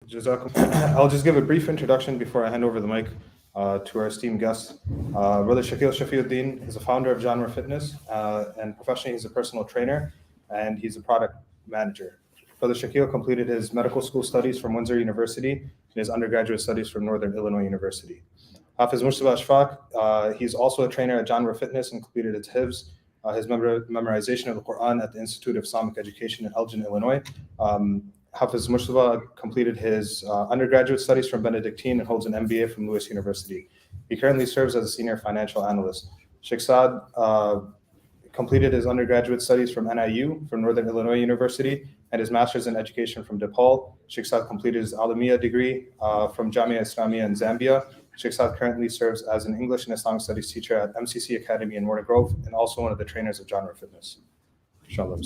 I'll just give a brief introduction before I hand over the mic to our esteemed guest. Brother Shakeel Shafiuddin is a founder of Jaanwar Fitness, and professionally he's a personal trainer and he's a product manager. Brother Shakeel completed his medical school studies from Windsor University and his undergraduate studies from Northern Illinois University. Hafiz Mujtaba Ashfaq, he's also a trainer at Jaanwar Fitness and completed his memorization of the Quran at the Institute of Islamic Education in Elgin, Illinois. Hafiz Mujtaba completed his undergraduate studies from Benedictine and holds an MBA from Lewis University. He currently serves as a senior financial analyst. Sheikh Saad completed his undergraduate studies from NIU, from Northern Illinois University, and his master's in education from DePaul. Sheikh Saad completed his Alamiya degree from Jamia Islamia in Zambia. Sheikh Saad currently serves as an English and Islamic studies teacher at MCC Academy in Warner Grove and also one of the trainers of Jaanwar Fitness. Inshallah.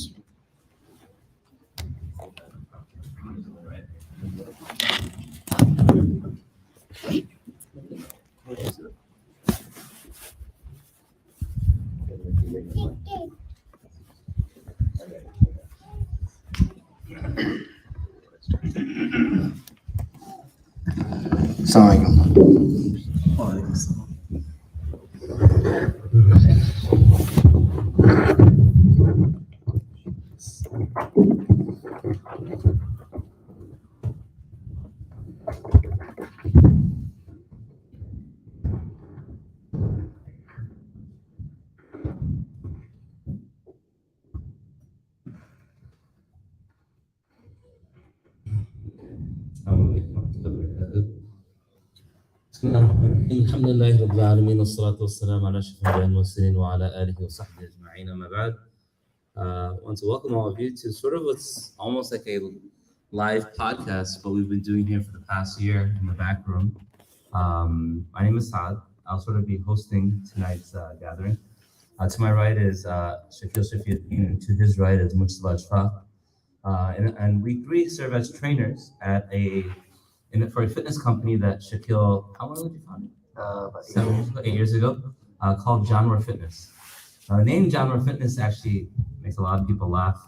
الحمد لله رب العالمين والصلاة والسلام على أشرف الأنبياء والمرسلين وعلى آله وصحبه أجمعين أما بعد. I want to welcome all of you to sort of what's almost like a live podcast, but we've been doing here for the past year in the back room. My name is Saad. I'll sort of be hosting tonight's gathering. To my right is Shakeel Shafiuddin, and to his right is Mujtaba Ashfaq. And we three serve as trainers at for a fitness company that Shakeel, how long did you found it? 8 years ago, called Jaanwar Fitness. The name Jaanwar Fitness actually makes a lot of people laugh.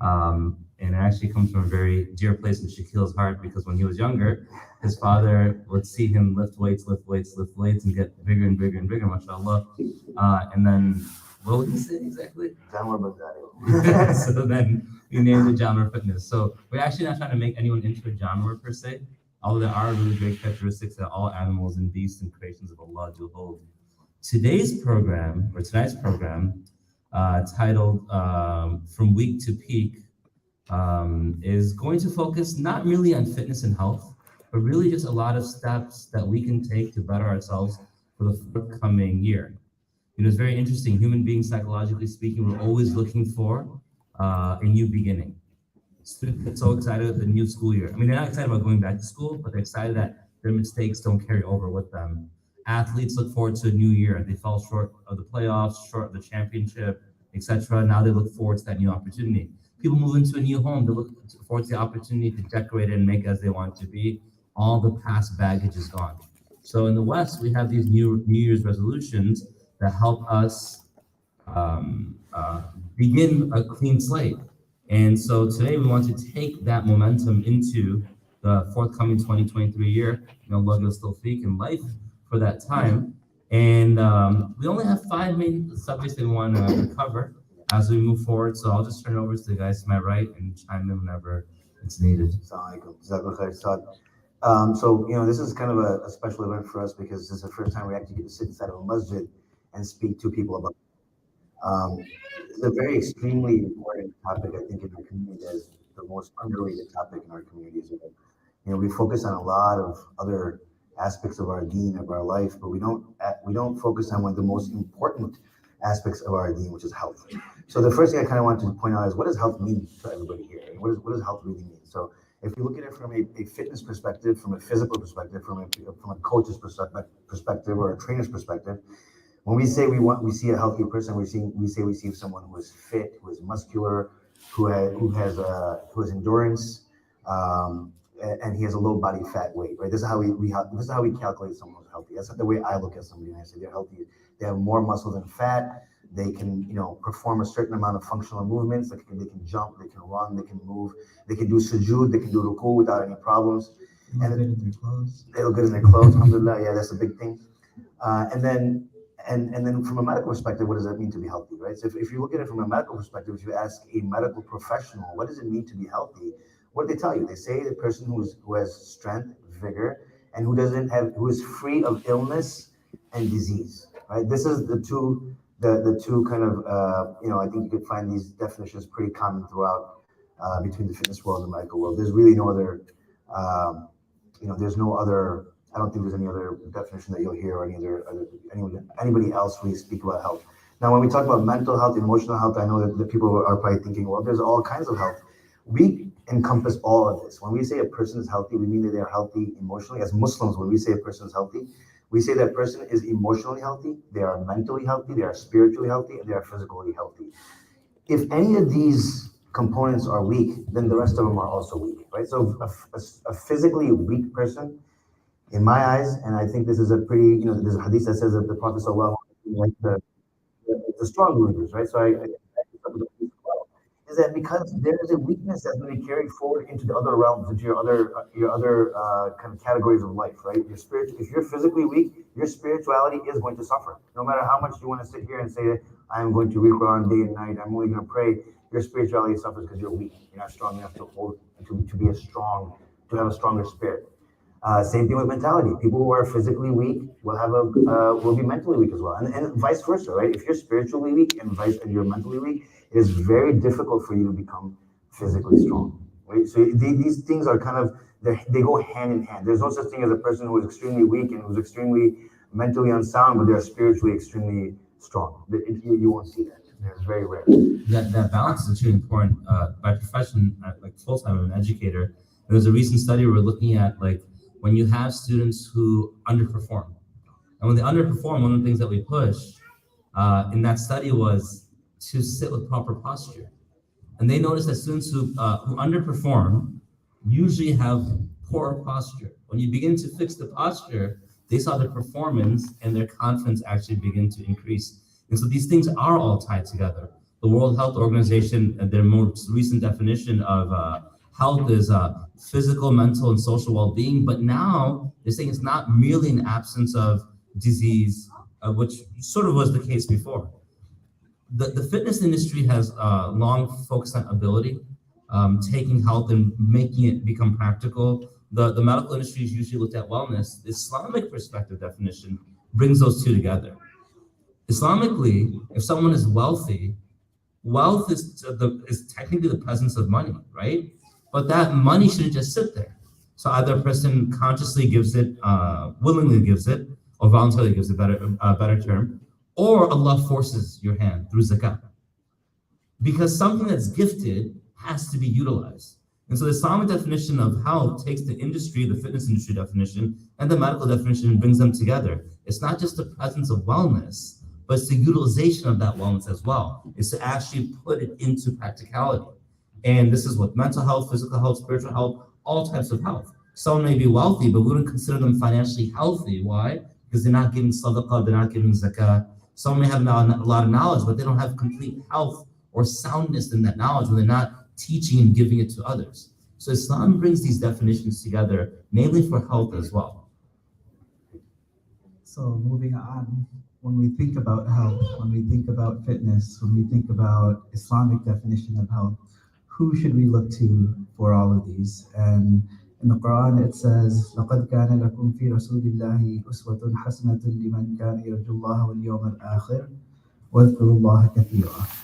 And it actually comes from a very dear place in Shakeel's heart because when he was younger, his father would see him lift weights, and get bigger and bigger and bigger, mashallah. And then, what would he say exactly? Janwaar Fitness. So then we named it Jaanwar Fitness. So we're actually not trying to make anyone into a Janwaar per se, although there are really great characteristics that all animals and beasts and creations of Allah do hold. Tonight's program, titled From Weak to Peak, is going to focus not really on fitness and health, but really just a lot of steps that we can take to better ourselves for the forthcoming year. You know, it's very interesting. Human beings, psychologically speaking, we're always looking for a new beginning. Students get so excited at the new school year. I mean, they're not excited about going back to school, but they're excited that their mistakes don't carry over with them. Athletes look forward to a new year. They fell short of the playoffs, short of the championship, etc. Now they look forward to that new opportunity. People move into a new home. They look forward to the opportunity to decorate it and make it as they want it to be. All the past baggage is gone. So in the West, we have these New Year's resolutions that help us begin a clean slate. And so today we want to take that momentum into the forthcoming 2023 year. Allah gives tawfiq in life for that time. And we only have 5 main subjects that we want to cover as we move forward. So I'll just turn it over to the guys to my right and chime in whenever it's needed. So, this is kind of a special event for us because this is the first time we actually get to sit inside of a masjid and speak to people about it. It's a very extremely important topic, I think, in our community. Is the most underrated topic in our community as well. We focus on a lot of other aspects of our deen, of our life, but we don't focus on one of the most important aspects of our deen, which is health. So the first thing I kind of wanted to point out is, what does health mean to everybody here? And what does health really mean? So if you look at it from a fitness perspective, from a physical perspective, from a coach's perspective or a trainer's perspective, when we say we see a healthy person, we see someone who is fit, who is muscular, who has endurance, and he has a low body fat weight, right? This is how we calculate someone who's healthy. That's the way I look at somebody when I say they're healthy. They have more muscle than fat. They can, perform a certain amount of functional movements. They can jump, they can run, they can move, they can do sujood, they can do ruku without any problems. They look good in their clothes. They look good in their clothes, alhamdulillah. Yeah, that's a big thing. And then from a medical perspective, what does that mean to be healthy, right? So if you look at it from a medical perspective, if you ask a medical professional, what does it mean to be healthy? What do they tell you? They say the person who has strength, vigor, and who is free of illness and disease, right? This is the two kind of, I think you could find these definitions pretty common throughout between the fitness world and the medical world. There's really no other, there's no other, I don't think there's any other definition that you'll hear or anybody else really speak about health. Now, when we talk about mental health, emotional health, I know that the people are probably thinking, well, there's all kinds of health. We encompass all of this. When we say a person is healthy, we mean that they're healthy emotionally. As Muslims, when we say a person is healthy, we say that person is emotionally healthy, they are mentally healthy, they are spiritually healthy, and they are physically healthy. If any of these components are weak, then the rest of them are also weak, right? So a physically weak person, in my eyes, and I think this is a pretty, there's a hadith that says that the Prophet sallallahu alaihi wasallam, the strong believers, right? So I is that because there is a weakness that's going to be carried forward into the other realms, into your other kind of categories of life, right? If you're physically weak, your spirituality is going to suffer. No matter how much you want to sit here and say that I am going to read Quran day and night, I'm only going to pray, your spirituality suffers because you're weak. You're not strong enough to have a stronger spirit. Same thing with mentality. People who are physically weak will be mentally weak as well, and vice versa, right? If you're spiritually weak and you're mentally weak, it is very difficult for you to become physically strong, right? So these things are kind of they go hand in hand. There's no such thing as a person who is extremely weak and who's extremely mentally unsound, but they're spiritually extremely strong. You won't see that. It's very rare. That balance is really important. By profession, like full time, I'm an educator. There was a recent study we're looking at, like, when you have students who underperform. And when they underperform, one of the things that we push in that study was to sit with proper posture. And they noticed that students who underperform usually have poor posture. When you begin to fix the posture, they saw their performance and their confidence actually begin to increase. And so these things are all tied together. The World Health Organization, their most recent definition of health is physical, mental, and social well-being. But now they're saying it's not merely an absence of disease, which sort of was the case before. The fitness industry has long focused on ability, taking health and making it become practical. The medical industry is usually looked at wellness. The Islamic perspective definition brings those two together. Islamically, if someone is wealthy, wealth is technically the presence of money, right? But that money shouldn't just sit there. So either a person consciously gives it, willingly gives it, or voluntarily gives it, a better term, or Allah forces your hand through zakat. Because something that's gifted has to be utilized. And so the Islamic definition of health takes the industry, the fitness industry definition, and the medical definition and brings them together. It's not just the presence of wellness, but it's the utilization of that wellness as well. It's to actually put it into practicality. And this is what mental health, physical health, spiritual health, all types of health. Someone may be wealthy, but we wouldn't consider them financially healthy. Why? Because they're not giving sadaqah, they're not giving zakah. Someone may have a lot of knowledge, but they don't have complete health or soundness in that knowledge when they're not teaching and giving it to others. So Islam brings these definitions together, mainly for health as well. So moving on, when we think about health, when we think about fitness, when we think about Islamic definition of health, who should we look to for all of these? And in the Quran it says, لَقَدْ كَانَ لَكُمْ فِي رَسُولِ اللَّهِ أُسْوَةٌ حَسَنَةٌ لِمَنْ كَانَ يَرْجُو اللَّهَ وَالْيَوْمَ الْآخِرَ وَاذْكُرُوا اللَّهَ كَثِيرًا.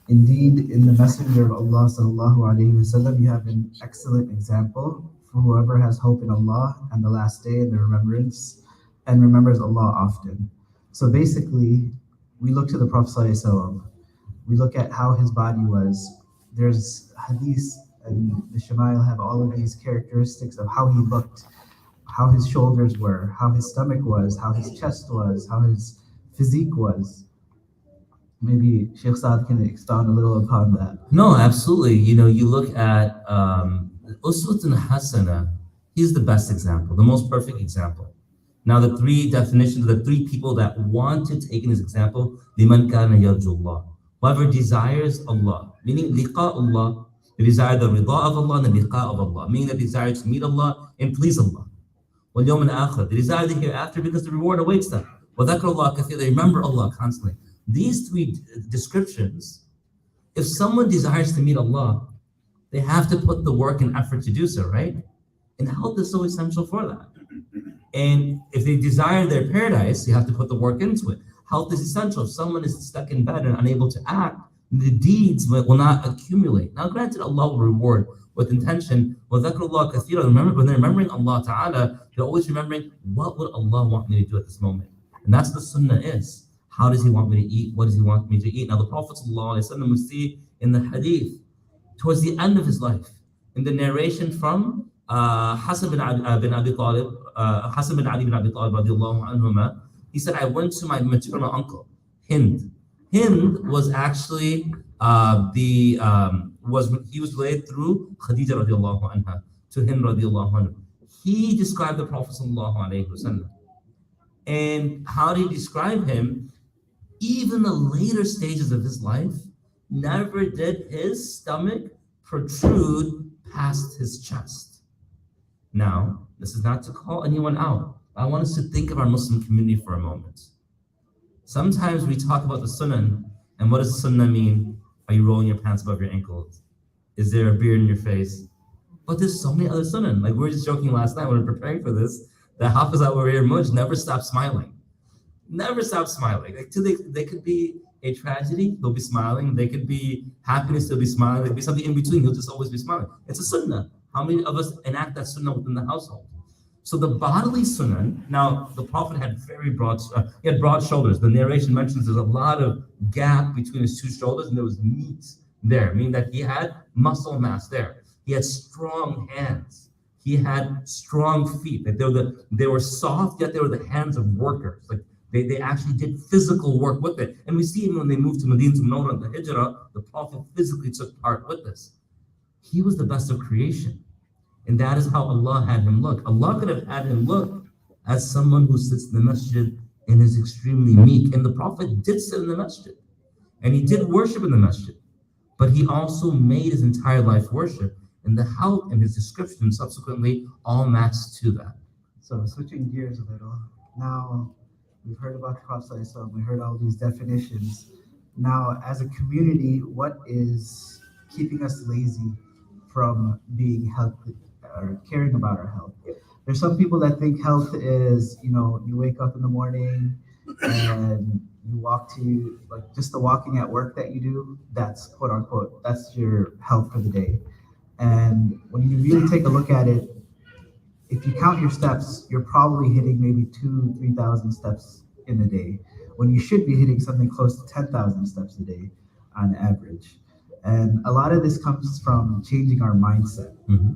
Indeed, in the Messenger of Allah sallallahu alaihi wasallam, you have an excellent example for whoever has hope in Allah and the last day and the remembrance and remembers Allah often. So basically, we look to the Prophet sallallahu alaihi wasallam. We look at how his body was. There's hadith and the Shama'il have all of these characteristics of how he looked, how his shoulders were, how his stomach was, how his chest was, how his physique was. Maybe Shaykh Saad can expound a little upon that. No, absolutely. You look at Uswatun Hasana, he's the best example, the most perfect example. Now the three definitions, the three people that want to take in his example, liman kana yarjullah. Whoever desires Allah, meaning liqa Allah, they desire the rida of Allah and the liqa of Allah, meaning they desire to meet Allah and please Allah. وَالْيَوْمِ الْآخِرِ, they desire the hereafter because the reward awaits them. وَذَكْرَ اللَّهَ كَثِيرًا, they remember Allah constantly. These three descriptions, if someone desires to meet Allah, they have to put the work and effort to do so, right? And health is so essential for that. And if they desire their paradise, you have to put the work into it. Health is essential. If someone is stuck in bed and unable to act, the deeds will not accumulate. Now, granted, Allah will reward with intention. وَذَكْرُ اللَّهَ كَثِيرًا, remember, when they're remembering Allah Ta'ala, they're always remembering, what would Allah want me to do at this moment? And that's the sunnah is. How does He want me to eat? What does He want me to eat? Now, the Prophet ﷺ, we see in the hadith, towards the end of his life, in the narration from Hassan bin Ali bin Abi Talib radiallahu anhuma, he said, I went to my maternal uncle, Hind. Hind was actually he was related through Khadija radiallahu anha to Hind radiallahu anha. He described the Prophet sallallahu alaihi wasallam. And how did he describe him? Even the later stages of his life, never did his stomach protrude past his chest. Now, this is not to call anyone out. I want us to think of our Muslim community for a moment. Sometimes we talk about the sunnah, and what does sunnah mean? Are you rolling your pants above your ankles? Is there a beard in your face? But there's so many other sunnah. Like we were just joking last night when we were preparing for this, that Hafiz Mujtaba never stopped smiling. Never stop smiling. Like they could be a tragedy, he'll be smiling. They could be happiness, he'll be smiling. There could be something in between, he'll just always be smiling. It's a sunnah. How many of us enact that sunnah within the household? So the bodily sunnah, now the Prophet had he had broad shoulders. The narration mentions there's a lot of gap between his two shoulders and there was meat there, meaning that he had muscle mass there. He had strong hands. He had strong feet. Like they were soft, yet they were the hands of workers. Like they actually did physical work with it. And we see even when they moved to Medina to Munawwara, the Hijrah, the Prophet physically took part with this. He was the best of creation. And that is how Allah had him look. Allah could have had him look as someone who sits in the masjid and is extremely meek. And the Prophet did sit in the masjid. And he did worship in the masjid. But he also made his entire life worship. And the health and his description subsequently all matched to that. So switching gears a little. Now, we've heard about the Prophet, we heard all these definitions. Now, as a community, what is keeping us lazy from being healthy or caring about our health? There's some people that think health is, you wake up in the morning and you walk to, like, just the walking at work that you do, that's quote unquote, that's your health for the day. And when you really take a look at it, if you count your steps, you're probably hitting maybe 2,000-3,000 steps in a day, when you should be hitting something close to 10,000 steps a day on average. And a lot of this comes from changing our mindset. Mm-hmm.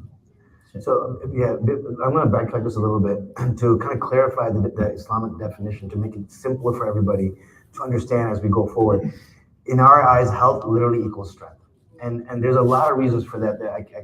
So yeah, I'm going to backtrack just a little bit to kind of clarify the Islamic definition to make it simpler for everybody to understand as we go forward. In our eyes, health literally equals strength. And there's a lot of reasons for that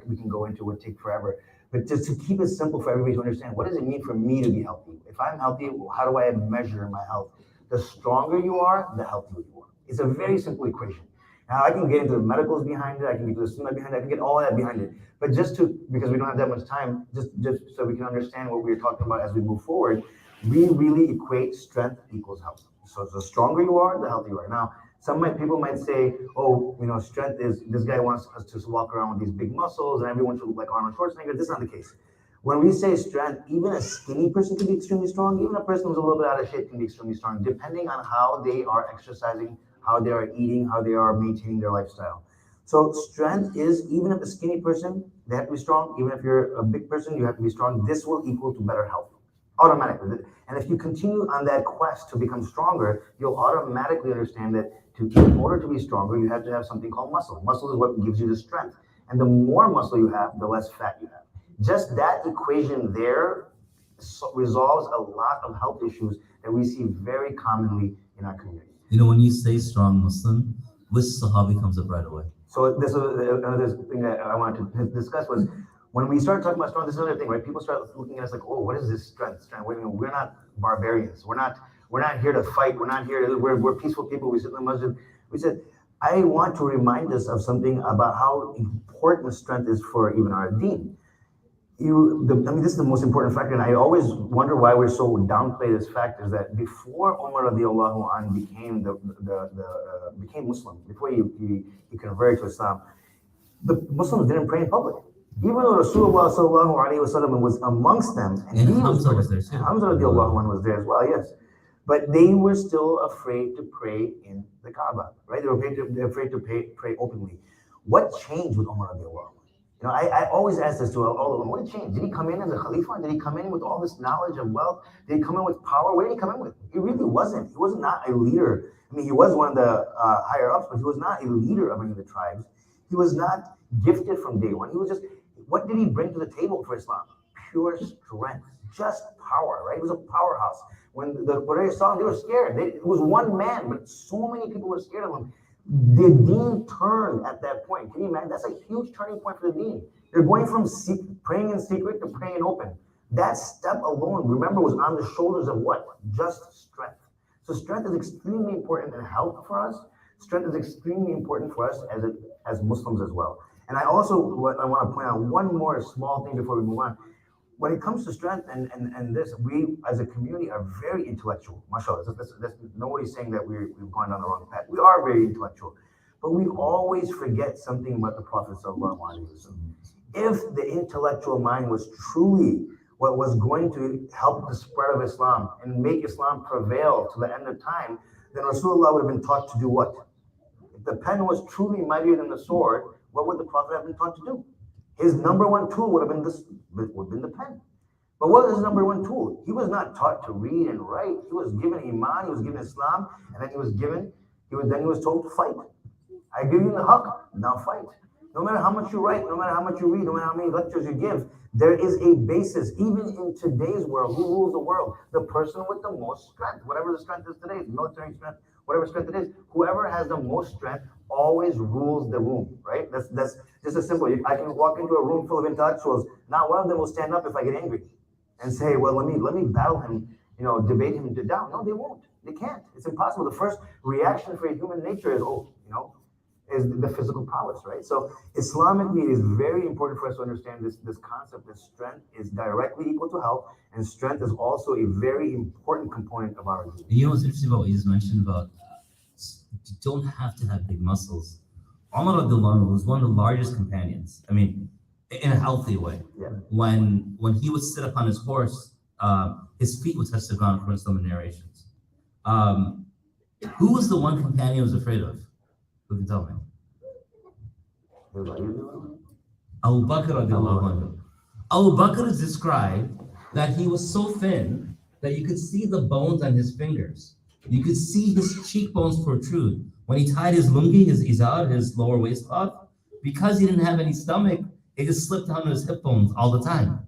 we can go into, would take forever. But just to keep it simple for everybody to understand, what does it mean for me to be healthy? If I'm healthy, how do I measure my health? The stronger you are, the healthier you are. It's a very simple equation. Now, I can get into the medicals behind it, I can get to the sunnah behind it, I can get all that behind it. But because we don't have that much time, just so we can understand what we're talking about as we move forward, we really equate strength equals health. So the stronger you are, the healthier you are. Now, people might say, oh, strength is, this guy wants us to walk around with these big muscles and everyone should look like Arnold Schwarzenegger. This is not the case. When we say strength, even a skinny person can be extremely strong. Even a person who's a little bit out of shape can be extremely strong, depending on how they are exercising, how they are eating, how they are maintaining their lifestyle. So strength is, even if a skinny person, they have to be strong. Even if you're a big person, you have to be strong. This will equal to better health, automatically. And if you continue on that quest to become stronger, you'll automatically understand that in order to be stronger, you have to have something called muscle. Muscle is what gives you the strength. And the more muscle you have, the less fat you have. Just that equation there resolves a lot of health issues that we see very commonly in our community. When you say strong Muslim, which Sahabi comes up right away? So this is another thing that I wanted to discuss was, When we start talking about strength, this is another thing, right? People start looking at us like, oh, what is this strength? Wait a minute, we're not barbarians. We're not here to fight. We're not here to, we're peaceful people. We sit in the masjid. We said, I want to remind us of something about how important strength is for even our deen. This is the most important factor, and I always wonder why we're so downplay this fact. Is that before Umar radiallahu anh became Muslim, before he converted to Islam, the Muslims didn't pray in public. Even though Rasulullah sallallahu alaihi wasallam was amongst them, and he Hamza was there too. Hamza radiallahu anh was there as well, yes. But they were still afraid to pray in the Kaaba, right? They were afraid to pray openly. What changed with Umar radiallahu anh? You know, I always ask this to all of them. What changed? Did he come in as a Khalifa? Did he come in with all this knowledge of wealth? Did he come in with power? What did he come in with? He really wasn't. He was not a leader. I mean, he was one of the higher ups, but he was not a leader of any of the tribes. He was not gifted from day one. He was just, what did he bring to the table for Islam? Pure strength, just power, right? He was a powerhouse. When the Quraysh saw him, they were scared. It was one man, but so many people were scared of him. The deen turned at that point. Can you imagine? That's a huge turning point for the deen. They're going from praying in secret to praying in open. That step alone, remember, was on the shoulders of what? Just strength. So strength is extremely important in health for us. Strength is extremely important for us as Muslims as well. And I want to point out one more small thing before we move on. When it comes to strength and this, we as a community are very intellectual. MashaAllah, nobody's saying that we've gone down the wrong path. We are very intellectual, but we always forget something about the Prophet sallallahu alaihi wasallam. If the intellectual mind was truly what was going to help the spread of Islam and make Islam prevail to the end of time, then Rasulullah would have been taught to do what? If the pen was truly mightier than the sword, what would the Prophet have been taught to do? His number one tool would have been the pen. But what was his number one tool? He was not taught to read and write. He was given Iman, he was given Islam, and then he was told to fight. I give you the haqq, now fight. No matter how much you write, no matter how much you read, no matter how many lectures you give, there is a basis. Even in today's world, who rules the world? The person with the most strength, whatever the strength is today, military strength, whatever strength it is, whoever has the most strength always rules the room, right? That's just as simple. I can walk into a room full of intellectuals. Not one of them will stand up if I get angry and say, well, let me battle him, debate him down. No, they won't. They can't. It's impossible. The first reaction for human nature is, is the physical prowess, right? So Islamically, it is very important for us to understand this concept that strength is directly equal to health, and strength is also a very important component of our deen. You know what's interesting about what you just mentioned about you don't have to have big muscles. Umar was one of the largest companions. I mean, in a healthy way. Yeah. When he would sit upon his horse, his feet would touch the ground, according to some narrations. Who was the one companion he was afraid of? Who can tell me? Abu Bakr radiallahu anhu. Abu Bakr is described that he was so thin that you could see the bones on his fingers. You could see his cheekbones protrude. When he tied his lungi, his izar, his lower waistcloth, because he didn't have any stomach, it just slipped down to his hip bones all the time.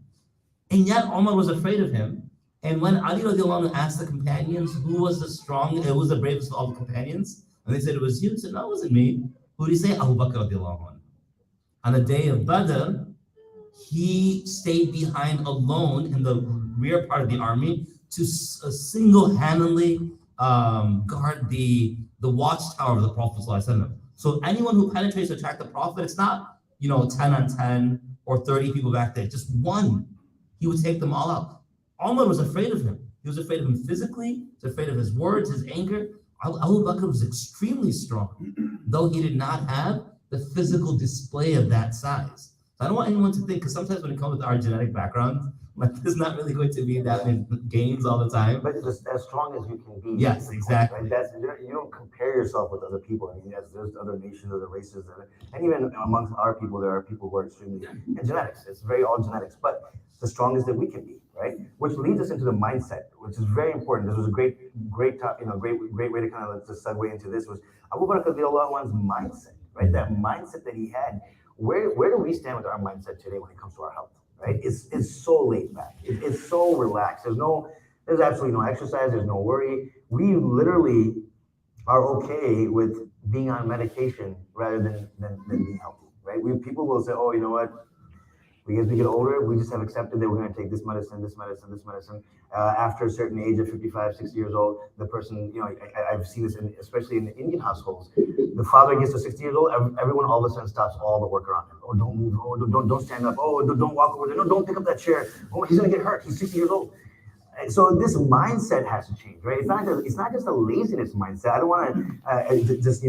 And yet Umar was afraid of him. And when Ali radiallahu anhu asked the companions who was the bravest of all the companions, and they said it was you, he said, no, it wasn't me. Who did he say? Abu Bakr radiallahu anhu. On the day of Badr, he stayed behind alone in the rear part of the army to single-handedly guard the watchtower of the Prophet ﷺ. So anyone who penetrates to attack the Prophet, it's not 10 on 10 or 30 people back there, just one. He would take them all out. Umar was afraid of him. He was afraid of him physically, he was afraid of his words, his anger. Abu Bakr was extremely strong, though he did not have the physical display of that size. So I don't want anyone to think, because sometimes when it comes with our genetic background, there's not really going to be that many gains all the time. But it's as strong as you can be. Yes, exactly. Right? You don't compare yourself with other people. I mean, there's other nations, other races, and even amongst our people, there are people who are extremely, and genetics, it's very all genetics, but the strongest that we can be, right? Which leads us into the mindset, which is very important. This was a great way to kind of just segue into this was Abu Bakr radiallahu anhu's mindset, right? That mindset that he had. Where do we stand with our mindset today when it comes to our health? Right? It's so laid back. It's so relaxed. There's absolutely no exercise. There's no worry. We literally are okay with being on medication rather than being healthy. Right? People will say, oh, you know what? As we get older, we just have accepted that we're going to take this medicine, this medicine, this medicine. After a certain age of 55, 60 years old, the person, I've seen this, especially in the Indian households. The father gets to 60 years old, everyone all of a sudden stops all the work around him. Oh, don't move. Oh, don't stand up. Oh, don't walk over there. No, don't pick up that chair. Oh, he's going to get hurt. He's 60 years old. So this mindset has to change, right? It's not just a laziness mindset. I don't want to just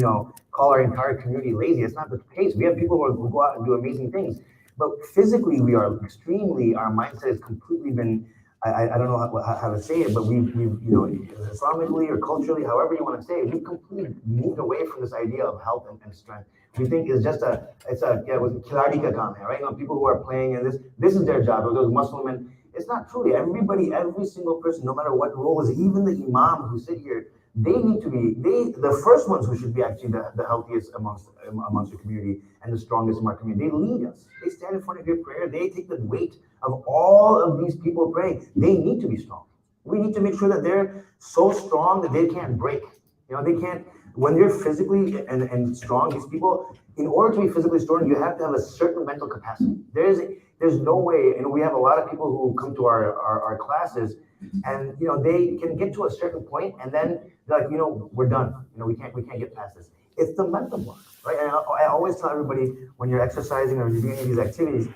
call our entire community lazy. It's not the case. We have people who go out and do amazing things, but physically we are extremely. Our mindset has completely been. I don't know how to say it, but we've Islamically or culturally, however you want to say it, we've completely moved away from this idea of health and strength. We think it's khiladi ka kaam hai, right? People who are playing and this is their job. Or those Muslim. It's not truly. Everybody, every single person, no matter what role is, even the imam who sit here, they need to be the first ones who should be actually the healthiest amongst the community and the strongest in our community. They lead us. They stand in front of your prayer. They take the weight of all of these people praying. They need to be strong. We need to make sure that they're so strong that they can't break. They can't. When you're physically and strong, these people, in order to be physically strong, you have to have a certain mental capacity. There's no way, we have a lot of people who come to our classes and, they can get to a certain point and then they're like, we're done. We can't get past this. It's the mental block, right? And I always tell everybody when you're exercising or you're doing any of these activities,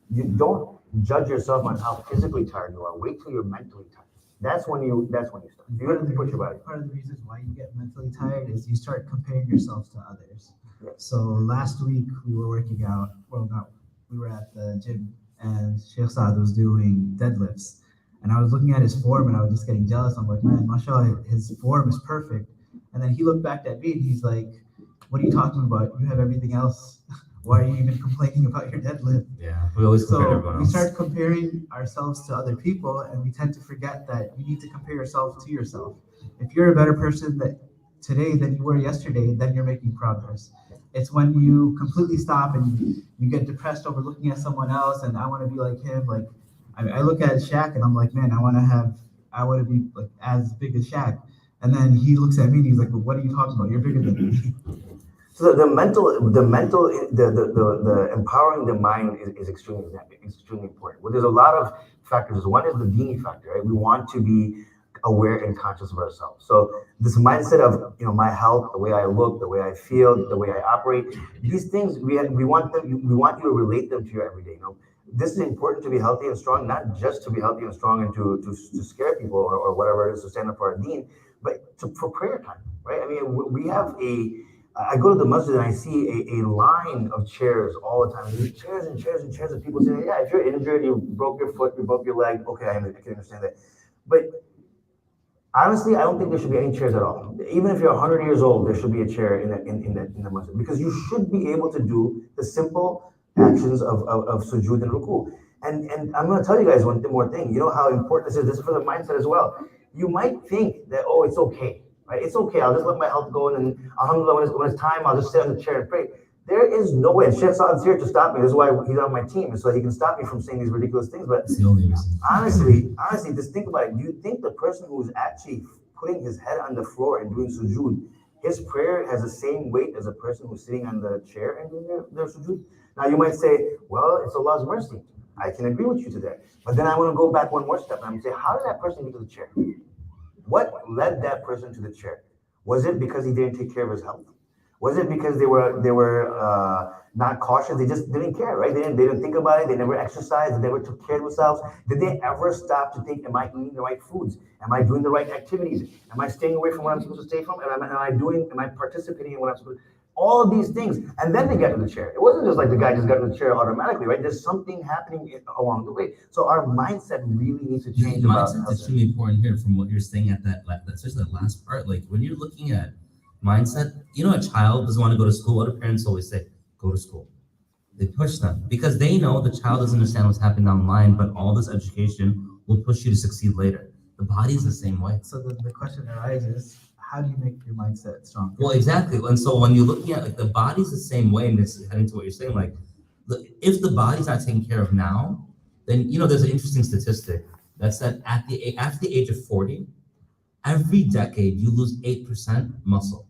you don't judge yourself on how physically tired you are. Wait till you're mentally tired. That's when you start. You have to push your body. Part of the reasons why you get mentally tired is you start comparing yourself to others. Yeah. So last week we were working out. We were at the gym and Shaykh Saad was doing deadlifts. And I was looking at his form and I was just getting jealous. I'm like, man, mashallah, his form is perfect. And then he looked back at me and he's like, what are you talking about? You have everything else. Why are you even complaining about your deadlift? Yeah, we always compare everyone else. We start comparing ourselves to other people and we tend to forget that you need to compare yourself to yourself. If you're a better person today than you were yesterday, then you're making progress. It's when you completely stop and you get depressed over looking at someone else and I want to be like him. Like I look at Shaq and I'm like, man, I want to be like as big as Shaq. And then he looks at me and he's like, well, what are you talking about? You're bigger than me. So the empowering the mind is extremely important. Well, there's a lot of factors. One is the dini factor, right? We want to be aware and conscious of ourselves. So this mindset of my health, the way I look, the way I feel, the way I operate, these things we want you to relate them to your everyday. This is important to be healthy and strong, not just to be healthy and strong and to scare people or whatever it is to stand up for our deen, but for prayer time, right? I mean, we have I go to the masjid and I see a line of chairs all the time. There's chairs and chairs and chairs, and people say, yeah, if you're injured, you broke your foot, you broke your leg, okay, I can understand that. But honestly, I don't think there should be any chairs at all. Even if you're 100 years old, there should be a chair in the masjid, because you should be able to do the simple actions of sujood and ruku. And I'm going to tell you guys one more thing. You know how important this is. This is for the mindset as well. You might think that, oh, it's okay. Right? It's okay. I'll just let my health go, and then alhamdulillah, when it's time, I'll just sit on the chair and pray. There is no way. And Shaykh Saad's here to stop me. This is why he's on my team, so he can stop me from saying these ridiculous things. But honestly, just think about it. Do you think the person who's actually putting his head on the floor and doing sujood, his prayer has the same weight as a person who's sitting on the chair and doing their sujood? Now you might say, well, it's Allah's mercy. I can agree with you to that. But then I want to go back one more step and I'm going to say, how did that person get to the chair? What led that person to the chair? Was it because he didn't take care of his health? Was it because they were not cautious? They just didn't care, right? They didn't think about it. They never exercised. They never took care of themselves. Did they ever stop to think, am I eating the right foods? Am I doing the right activities? Am I staying away from what I'm supposed to stay from? Am I participating in what I'm supposed to? All of these things, and then they get to the chair. It wasn't just like the guy just got to the chair automatically, right? There's something happening along the way. So our mindset really needs to change. The mindset is extremely important here from what you're saying at especially that last part. Like when you're looking at mindset, a child doesn't want to go to school. What do parents always say? Go to school. They push them because they know the child doesn't understand what's happening online, but all this education will push you to succeed later. The body is the same way. So the question arises, how do you make your mindset stronger? Well, exactly. And so when you're looking at the body's the same way, and it's heading to what you're saying, if the body's not taken care of now, then there's an interesting statistic that's that after the age of 40, every decade you lose 8% muscle.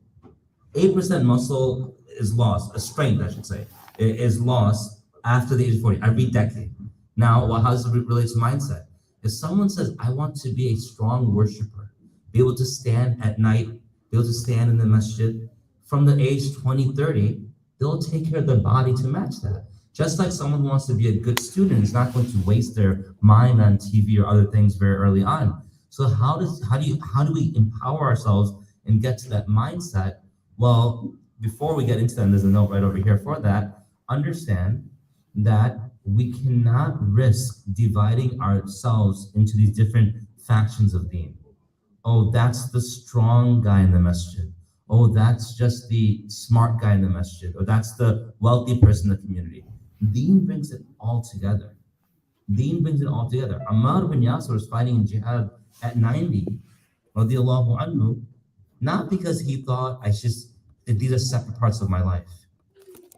8% muscle is lost, a strength I should say, is lost after the age of 40, every decade. Now, how does it relate to mindset? If someone says, I want to be a strong worshiper, be able to stand at night, be able to stand in the masjid, from the age 20, 30, they'll take care of their body to match that. Just like someone who wants to be a good student is not going to waste their mind on TV or other things very early on. So how do we empower ourselves and get to that mindset? Well, before we get into that, and there's a note right over here for that, understand that we cannot risk dividing ourselves into these different factions of deen. Oh, that's the strong guy in the masjid. Oh, that's just the smart guy in the masjid. Or that's the wealthy person in the community. Deen brings it all together. Deen brings it all together. Ammar bin Yasir was fighting in jihad at 90, radiallahu anhu, not because he thought these are separate parts of my life.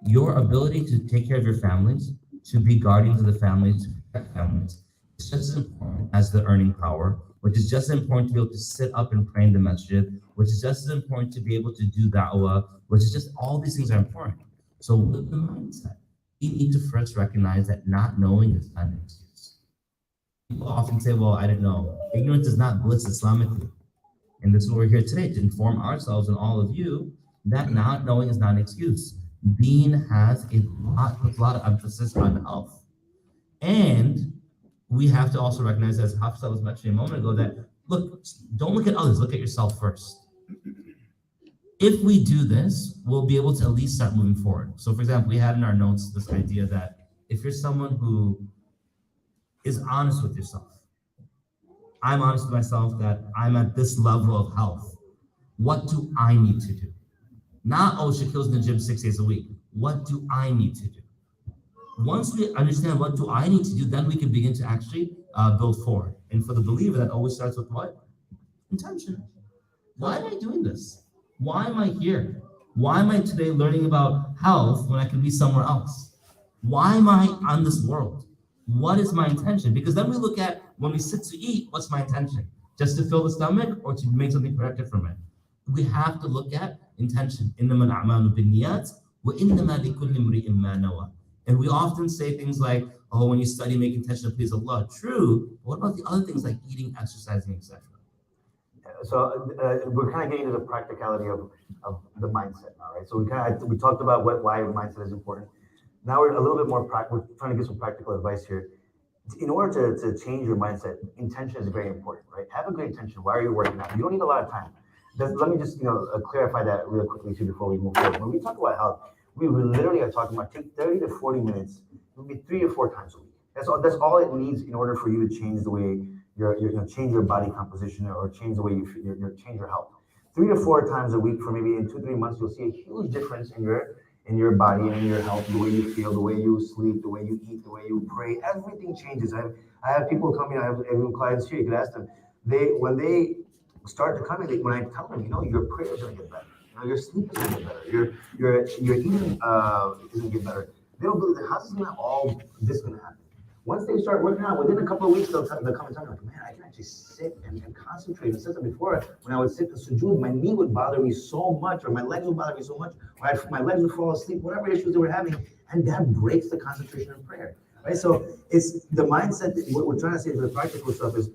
Your ability to take care of your families, to be guardians of the families, to protect families, is just as important as the earning power, which is just as important to be able to sit up and pray in the masjid, which is just as important to be able to do da'wah, which is just all these things are important. So with the mindset, you need to first recognize that not knowing is not an excuse. People often say, well, I didn't know. Ignorance is not bliss Islamically. And this is what we're here today, to inform ourselves and all of you that not knowing is not an excuse. Deen has puts a lot of emphasis on health. And we have to also recognize, as Hafiz was mentioning a moment ago, that look, don't look at others, look at yourself first. If we do this, we'll be able to at least start moving forward. So for example, we had in our notes this idea that if you're someone who is honest with yourself, I'm honest with myself that I'm at this level of health. What do I need to do? Not, oh, Shakil's in the gym 6 days a week. What do I need to do? Once we understand what do I need to do, then we can begin to actually build forward. And for the believer, that always starts with what? Intention. Why am I doing this? Why am I here? Why am I today learning about health when I can be somewhere else? Why am I on this world? What is my intention? Because then we look at when we sit to eat, what's my intention? Just to fill the stomach or to make something productive from it? We have to look at intention. إِنَّمَا الْأَعْمَالُ بِالنِّيَّاتِ وَإِنَّمَا لِكُلِّ امْرِئٍ مَّا نَوَى. And we often say things like, oh, when you study, make intention to please Allah. True. But what about the other things like eating, exercising, etc.? So we're kind of getting to the practicality of the mindset now, right? So we talked about why mindset is important. Now we're a little bit more we're trying to get some practical advice here. In order to change your mindset, intention is very important, right? Have a great intention. Why are you working out? You don't need a lot of time. Let me just clarify that real quickly too before we move forward. When we talk about health, we literally are talking about take 30 to 40 minutes, maybe 3 or 4 times a week. That's all it needs in order for you to change the way change your body composition or change the way you change your health. 3 to 4 times a week for maybe in 2-3 months, you'll see a huge difference in your body and in your health, the way you feel, the way you sleep, the way you eat, the way you pray. Everything changes. I have people come in. I have clients here. You can ask them. When they start to come in, when I tell them, your prayers are gonna get better. Your sleep is gonna get better. Your eating is gonna get better. They don't believe that. How's all this gonna happen? Once they start working out, within a couple of weeks, they'll come and tell me, like, man, I can actually sit and concentrate. And said before, when I would sit in sujood, my knee would bother me so much, or my legs would bother me so much, or my legs would fall asleep, whatever issues they were having, and that breaks the concentration in prayer, right? So it's the mindset. What we're trying to say for the practical stuff is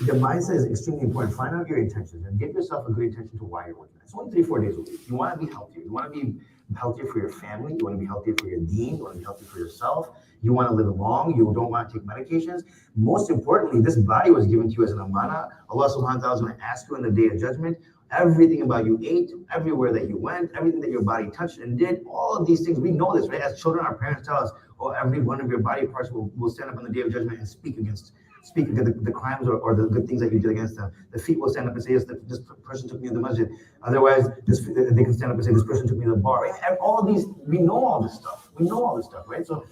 the mindset is extremely important. Find out your intentions and give yourself a good intention to why you're working. It's only 3-4 days a week. You want to be healthier. You want to be healthier for your family. You want to be healthier for your deen. You want to be healthier for yourself. You want to live long. You don't want to take medications. Most importantly, this body was given to you as an amana. Allah subhanahu wa ta'ala is going to ask you on the day of judgment. Everything about you ate, everywhere that you went, everything that your body touched and did, all of these things, we know this, right? As children, our parents tell us, oh, every one of your body parts will stand up on the day of judgment and speak against the crimes or the good things that you did against them. The feet will stand up and say, yes, this person took me to the masjid. Otherwise, they can stand up and say, this person took me to the bar. Right? And all of these, we know all this stuff. We know all this stuff, right? So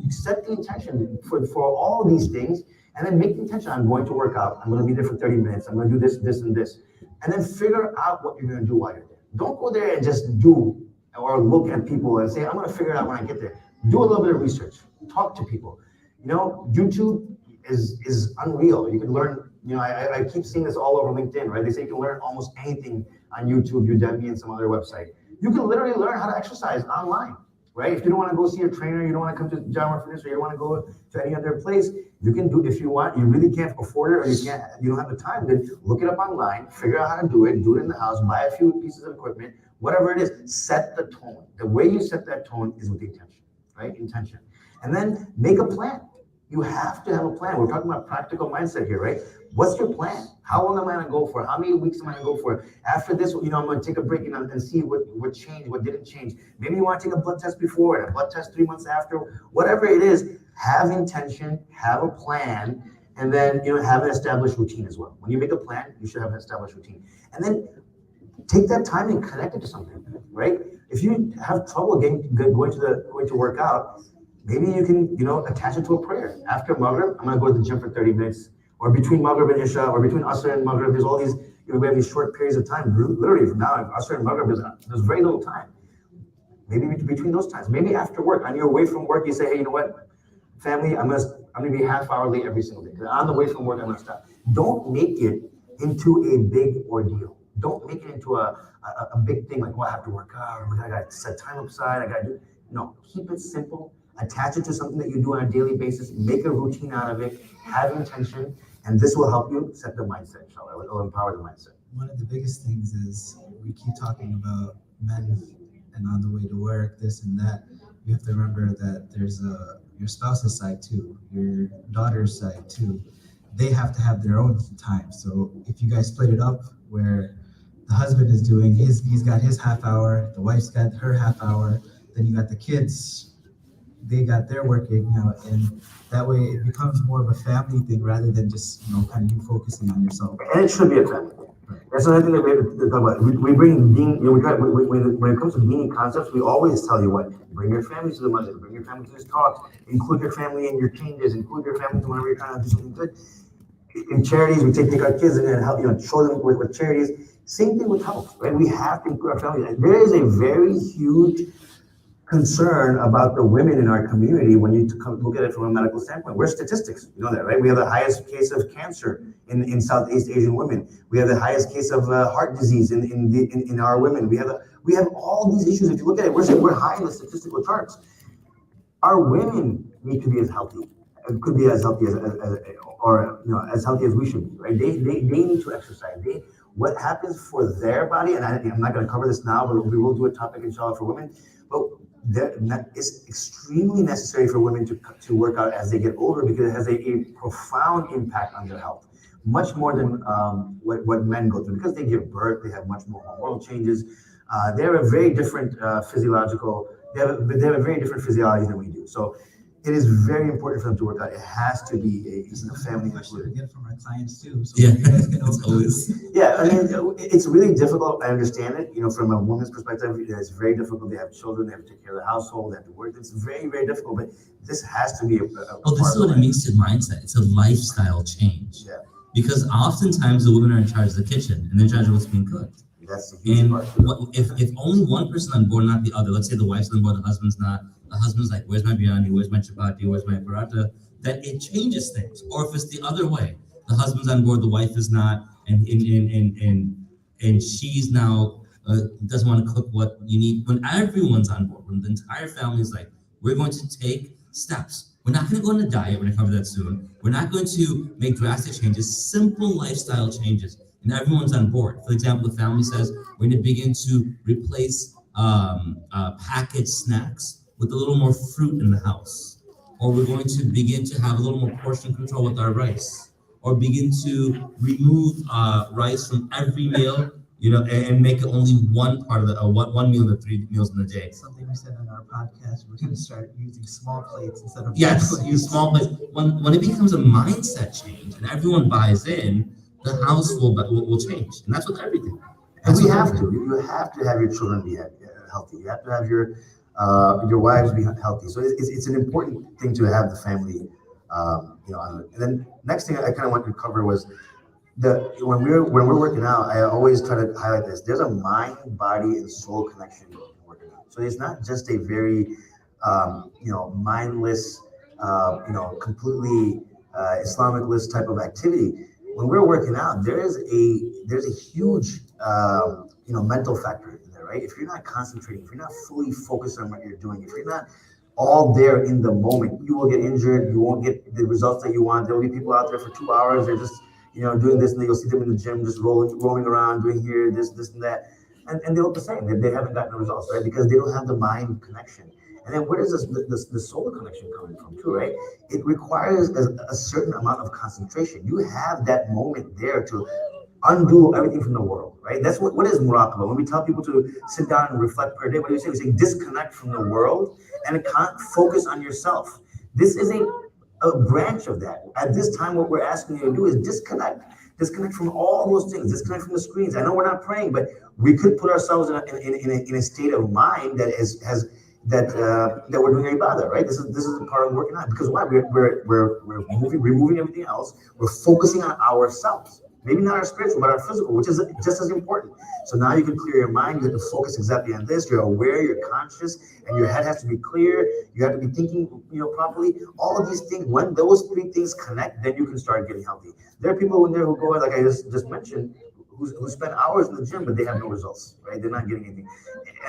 set the intention for all these things, and then make the intention, I'm going to work out. I'm going to be there for 30 minutes. I'm going to do this, this, and this. And then figure out what you're going to do while you're there. Don't go there and just do or look at people and say, I'm going to figure it out when I get there. Do a little bit of research. Talk to people. YouTube is unreal. You can learn, I keep seeing this all over LinkedIn, right? They say you can learn almost anything on YouTube, Udemy, and some other website. You can literally learn how to exercise online. right? If you don't want to go see your trainer, you don't want to come to Jaanwar Fitness, or you don't want to go to any other place, you can do, if you want, you really can't afford it, or you don't have the time, then look it up online, figure out how to do it in the house, buy a few pieces of equipment, whatever it is, set the tone. The way you set that tone is with intention, right? Intention. And then make a plan. You have to have a plan. We're talking about practical mindset here, right? What's your plan? How long am I gonna go for? How many weeks am I gonna go for? After this, I'm gonna take a break and see what changed, what didn't change. Maybe you wanna take a blood test before and a blood test 3 months after. Whatever it is, have intention, have a plan, and then have an established routine as well. When you make a plan, you should have an established routine. And then take that time and connect it to something, right? If you have trouble going to work out, maybe you can, attach it to a prayer. After Maghrib, I'm gonna go to the gym for 30 minutes, or between Maghrib and Isha, or between Asr and Maghrib. There's all these, we have these short periods of time. Literally, from now, Asr and Maghrib, there's very little time. Maybe between those times, maybe after work, on your way from work, you say, hey, you know what, family, I'm gonna be half hour late every single day. Because on the way from work, I'm gonna stop. Don't make it into a big ordeal. Don't make it into a big thing like, well, I have to work out, I gotta set time aside, I gotta do. No, keep it simple. Attach it to something that you do on a daily basis. Make a routine out of it. Have intention, and this will help you set the mindset. Inshallah, it will empower the mindset. One of the biggest things is we keep talking about men and on the way to work, this and that. You have to remember that there's your spouse's side too, your daughter's side too. They have to have their own time. So if you guys split it up, where the husband is doing he's got his half hour, the wife's got her half hour, then you got the kids. They got their working out, and that way it becomes more of a family thing rather than just kind of you focusing on yourself. And it should be a family thing. Right. That's another thing that we have to talk about. We bring being, when it comes to being concepts, we always tell you what: bring your family to the masjid, bring your family to these talks, include your family in your changes, include your family whenever you're trying to do something good. In charities, we take our kids and then help show them with charities. Same thing with health, right? We have to include our family. There is a very huge concern about the women in our community when you look at it from a medical standpoint. We're statistics, you know that, right? We have the highest case of cancer in Southeast Asian women. We have the highest case of heart disease in our women. We have all these issues. If you look at it, we're high in the statistical charts. Our women need to be as healthy, could be as healthy as healthy as we should be, right? They need to exercise. What happens for their body, and I'm not going to cover this now, but we will do a topic inshallah for women. But it's extremely necessary for women to work out as they get older because it has a profound impact on their health, much more than what men go through. Because they give birth, they have much more hormonal changes. They have a very different they have a very different physiology than we do. So it is very important for them to work out. It has to be a family question we get from our clients too. So Yeah, you guys can always. Yeah, I mean, it's really difficult. I understand it. From a woman's perspective, it's very difficult. They have children. They have to take care of the household. They have to work. It's very, very difficult. But this has to be Well, this is what it means to mindset. It's a lifestyle change. Yeah. Because oftentimes the women are in charge of the kitchen and they're in charge of what's being cooked. That's the huge And part. if only one person on board, not the other, let's say the wife's on board, the husband's not, the husband's like, where's my biryani, where's my chapati, where's my paratha, that it changes things. Or if it's the other way, the husband's on board, the wife is not, and she's now doesn't want to cook what you need. When everyone's on board, when the entire family is like, we're going to take steps. We're not going to go on a diet, we're going to cover that soon. We're not going to make drastic changes, simple lifestyle changes. And everyone's on board. For example, the family says, we're going to begin to replace packaged snacks with a little more fruit in the house. Or we're going to begin to have a little more portion control with our rice. Or begin to remove rice from every meal, and make it only one part of the one meal in the 3 meals in the day. Something we said on our podcast, we're going to start using small plates instead of use small plates. When it becomes a mindset change and everyone buys in, the house will change, and that's with everything. And you have to have your children be healthy. You have to have your wives be healthy. So it's an important thing to have the family, on it. And then next thing I kind of wanted to cover was when we're working out. I always try to highlight this. There's a mind, body, and soul connection in working out. So it's not just a very mindless, completely Islamicless type of activity. When we're working out, there's a huge mental factor in there, right? If you're not concentrating, if you're not fully focused on what you're doing, if you're not all there in the moment, you will get injured. You won't get the results that you want. There will be people out there for 2 hours. They're just, doing this, and then you'll see them in the gym just rolling around, doing here, this, and that. And they look the same. They haven't gotten the results, right? Because they don't have the mind connection. And then where does the soul connection coming from too, right? It requires a certain amount of concentration. You have that moment there to undo everything from the world, right? That's what is muraqabah. When we tell people to sit down and reflect per day, what do we say? We say disconnect from the world and focus on yourself. This is a branch of that. At this time, what we're asking you to do is disconnect from all those things, disconnect from the screens. I know we're not praying, but we could put ourselves in a state of mind that that we're doing ibadah, right? This is the part of working on. Because why? We're removing everything else. We're focusing on ourselves. Maybe not our spiritual, but our physical, which is just as important. So now you can clear your mind. You have to focus exactly on this. You're aware, you're conscious, and your head has to be clear. You have to be thinking, properly. All of these things, when those three things connect, then you can start getting healthy. There are people in there who go, like I just mentioned, who spend hours in the gym, but they have no results, right? They're not getting anything.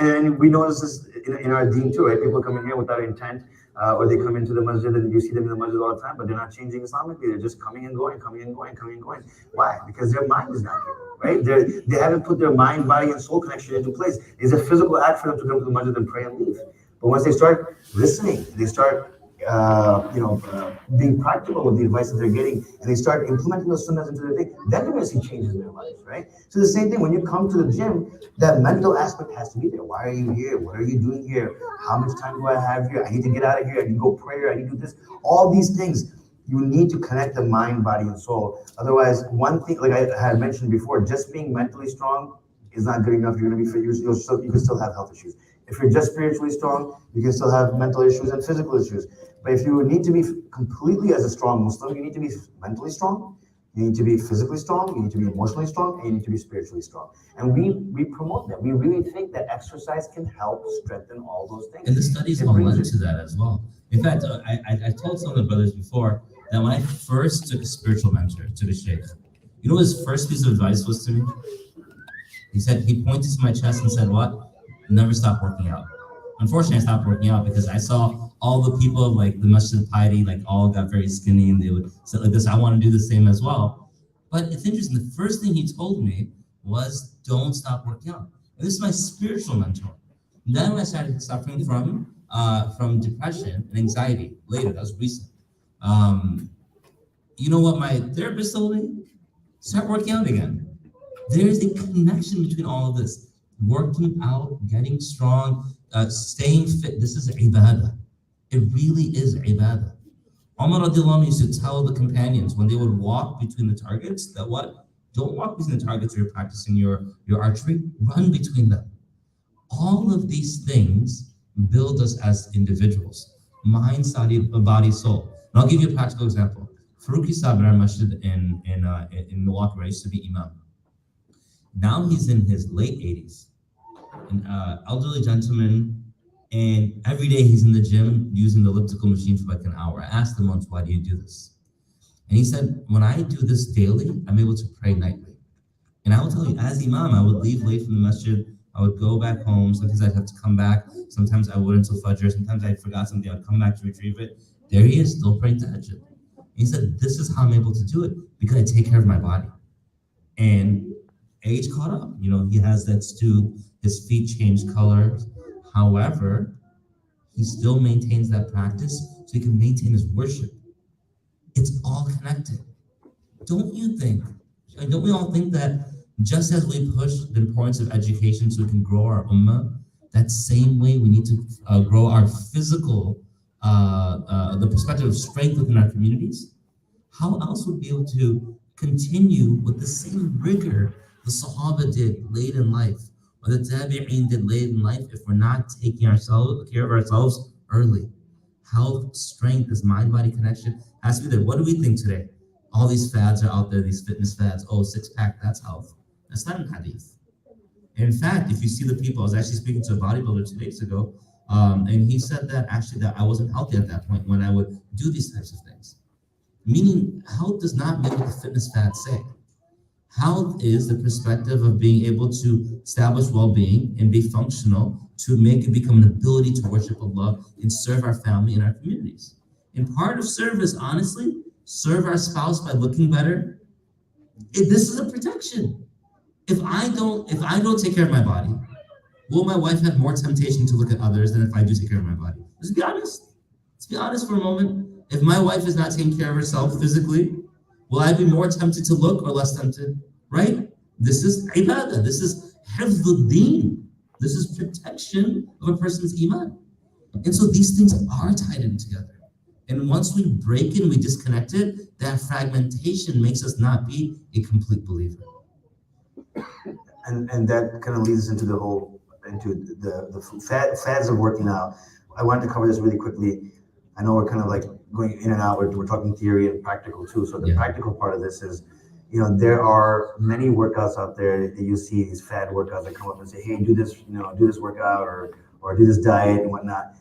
And we notice this in our deen too, right? People come in here without intent, or they come into the masjid and you see them in the masjid all the time, but they're not changing Islamically. They're just coming and going. Why? Because their mind is not here, right? They haven't put their mind, body, and soul connection into place. It's a physical act for them to come to the masjid and pray and leave. But once they start listening, they start being practical with the advice that they're getting, and they start implementing those sunnahs into their thing, then they're going to see changes in their lives, right? So the same thing, when you come to the gym, that mental aspect has to be there. Why are you here? What are you doing here? How much time do I have here? I need to get out of here. I need to go pray. I need to do this. All these things, you need to connect the mind, body, and soul. Otherwise, one thing, like I had mentioned before, just being mentally strong is not good enough. You're going to be, you can still have health issues. If you're just spiritually strong, you can still have mental issues and physical issues. But if you need to be completely as a strong Muslim, you need to be mentally strong, you need to be physically strong, you need to be emotionally strong, and you need to be spiritually strong. And we promote that. We really think that exercise can help strengthen all those things. And the studies all led to that as well. In fact, I told some of the brothers before that when I first took a spiritual mentor to the Shaykh, you know what his first piece of advice was to me? He pointed to my chest and said, what? Never stop working out. Unfortunately, I stopped working out because I saw all the people like the Masjid Piety, like all got very skinny and they would say like this, I want to do the same as well. But it's interesting, the first thing he told me was don't stop working out. And this is my spiritual mentor. And then when I started suffering from depression and anxiety later, that was recent. You know what my therapist told me? Start working out again. There is a connection between all of this. Working out, getting strong, staying fit. This is ibadah. It really is ibadah. Umar radiallahu anhu used to tell the companions when they would walk between the targets that what? Don't walk between the targets where you're practicing your archery. Run between them. All of these things build us as individuals. Mind, body, soul. And I'll give you a practical example. Faruqi Sahib in our masjid in Milwaukee, where I used to be imam. Now he's in his late 80s, an elderly gentleman, and every day he's in the gym using the elliptical machine for like an hour. I asked him once, why do you do this? And he said, when I do this daily, I'm able to pray nightly. And I will tell you, as imam, I would leave late from the masjid, I would go back home, sometimes I'd have to come back, sometimes I wouldn't until Fajr, sometimes I forgot something, I'd come back to retrieve it. There he is, still praying tahajjud. He said, this is how I'm able to do it, because I take care of my body. And age caught up, he has that stoop, his feet change colors. However, he still maintains that practice so he can maintain his worship. It's all connected. Don't we all think that just as we push the importance of education so we can grow our ummah, that same way we need to grow our physical, the perspective of strength within our communities? How else would we be able to continue with the same rigor the Sahaba did late in life, or the Tabi'een did late in life, if we're not taking care of ourselves early? Health, strength, this mind-body connection has to be there. What do we think today? All these fads are out there, these fitness fads. Oh, six-pack, that's health. That's not in hadith. In fact, if you see the people, I was actually speaking to a bodybuilder 2 days ago, and he said that I wasn't healthy at that point when I would do these types of things. Meaning, health does not mean what the fitness fads say. Health is the perspective of being able to establish well-being and be functional to make it become an ability to worship Allah and serve our family and our communities. And part of service, honestly, serve our spouse by looking better. This is a protection. If I don't take care of my body, will my wife have more temptation to look at others than if I do take care of my body? Let's be honest. Let's be honest for a moment. If my wife is not taking care of herself physically, will I be more tempted to look or less tempted? Right? This is ibadah. This is hifdud-deen. This is protection of a person's iman. And so these things are tied in together. And once we break it and we disconnect it, that fragmentation makes us not be a complete believer. And that kind of leads us into the fads of working out. I wanted to cover this really quickly. I know we're kind of like going in and out. We're talking theory and practical too. So the practical part of this is, there are many workouts out there that you see, these fad workouts that come up and say, hey, do this, do this workout or do this diet and whatnot.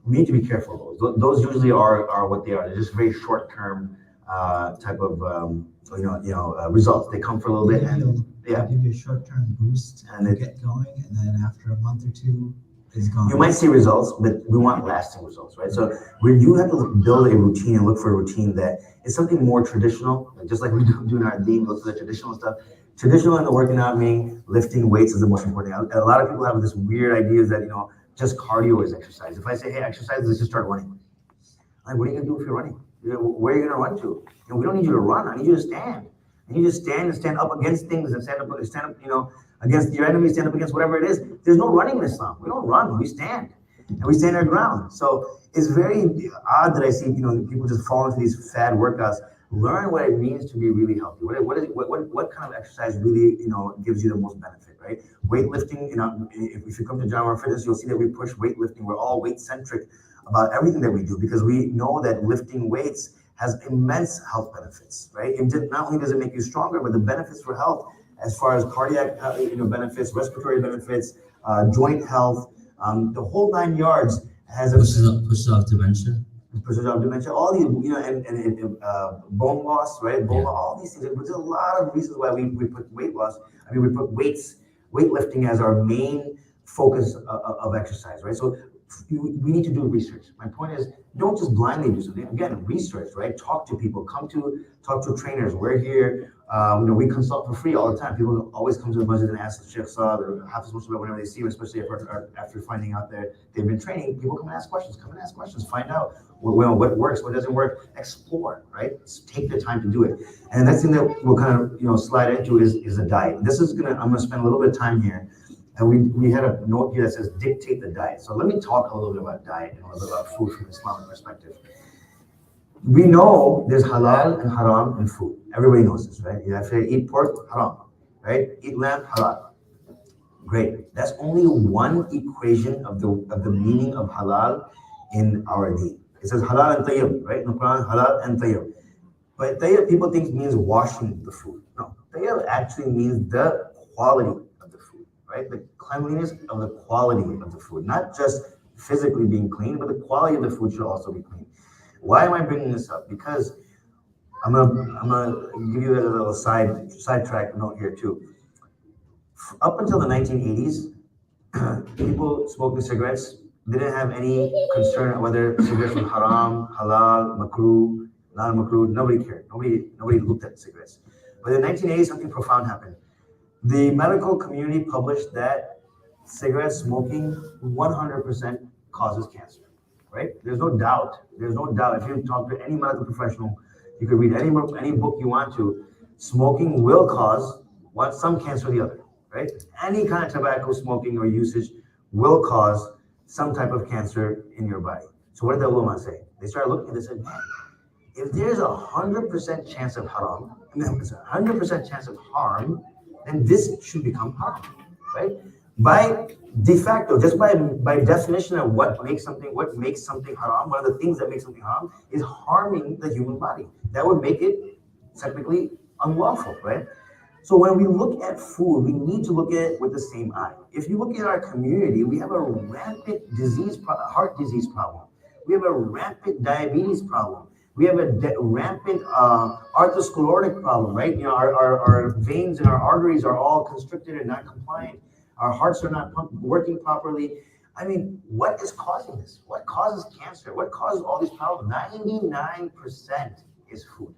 We need to be careful of those. Those usually are what they are. They're just very short-term type of results. They come for a little bit and give you a short-term boost and you get going, and then after a month or two, it's gone. You might see results, but we want lasting results, right? So you have to build a routine and look for a routine that is something more traditional, just like we do in our deen, look for the traditional stuff. Traditional in the working out meaning lifting weights is the most important thing. A lot of people have this weird idea that, just cardio is exercise. If I say, hey, exercise, let's just start running. Like, what are you gonna do if you're running? Where are you gonna run to? We don't need you to run. I need you to stand. I need you to stand and stand up against things and stand up, against your enemy, stand up against whatever it is. There's no running in Islam. We don't run, we stand. And we stand our ground. So it's very odd that I see, people just fall into these fad workouts. Learn what it means to be really healthy. What kind of exercise really, gives you the most benefit, right? Weightlifting, if you come to Jaanwar Fitness, you'll see that we push weightlifting. We're all weight-centric about everything that we do because we know that lifting weights has immense health benefits, right? Not only does it make you stronger, but the benefits for health as far as cardiac benefits, respiratory benefits, joint health, the whole 9 yards has pushes off dementia. Pushes off dementia, all these, and bone loss, right? Bone loss, all these things. There's a lot of reasons why we put weight loss. We put weightlifting as our main focus of exercise, right? So we need to do research. My point is, don't just blindly do something. Again, research, right? Talk to people. Talk to trainers. We're here. We consult for free all the time. People always come to the masjid and ask Shaykh Saad or Hafiz Mujtaba whenever they see you, especially after finding out that they've been training. People come and ask questions. Find out what works, what doesn't work. Explore, right? Take the time to do it. And the next thing that we'll kind of slide into is the diet. I'm gonna spend a little bit of time here. And we had a note here that says dictate the diet. So let me talk a little bit about diet and a little bit about food from an Islamic perspective. We know there's halal and haram in food. Everybody knows this, right? You have to eat pork, haram, right? Eat lamb, halal. Great. That's only one equation of the meaning of halal in our deen. It says halal and tayyib, right? In the Quran, halal and tayyib. But tayyib, people think means washing the food. No, tayyib actually means the quality of the food, right? The cleanliness of the quality of the food, not just physically being clean, but the quality of the food should also be clean. Why am I bringing this up? Because I'm gonna give you a little sidetrack note here too. Up until the 1980s, people smoking cigarettes didn't have any concern whether cigarettes were haram, halal, makruh, non-makruh. Nobody cared. Nobody looked at cigarettes. But in the 1980s, something profound happened. The medical community published that cigarette smoking 100% causes cancer. Right? There's no doubt. If you talk to any medical professional, you could read any book you want to. Smoking will cause some cancer or the other. Right? Any kind of tobacco smoking or usage will cause some type of cancer in your body. So what did the ulama say? They started looking and they said, man, if there's 100% chance of haram, it's 100% chance of harm, then this should become haram, right? By de facto, just by definition of what makes something haram, one of the things that makes something haram is harming the human body. That would make it technically unlawful, right? So when we look at food, we need to look at it with the same eye. If you look at our community, we have a rampant heart disease problem. We have a rampant diabetes problem. We have a rampant arthrosclerotic problem, right? Our veins and our arteries are all constricted and not compliant. Our hearts are not working properly. I mean, what is causing this? What causes cancer? What causes all these problems? 99% is food.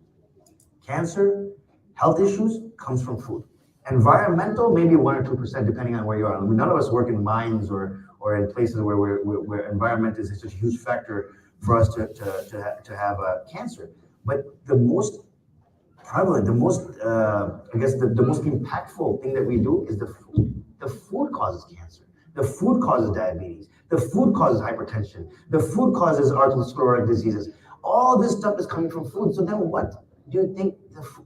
Cancer, health issues comes from food. Environmental, maybe 1 or 2%, depending on where you are. I mean, none of us work in mines or in places where environment is such a huge factor for us to have cancer. But the most prevalent, the most, I guess, the most impactful thing that we do is the food. The food causes cancer. The food causes diabetes. The food causes hypertension. The food causes arteriosclerotic diseases. All this stuff is coming from food. So then what do you think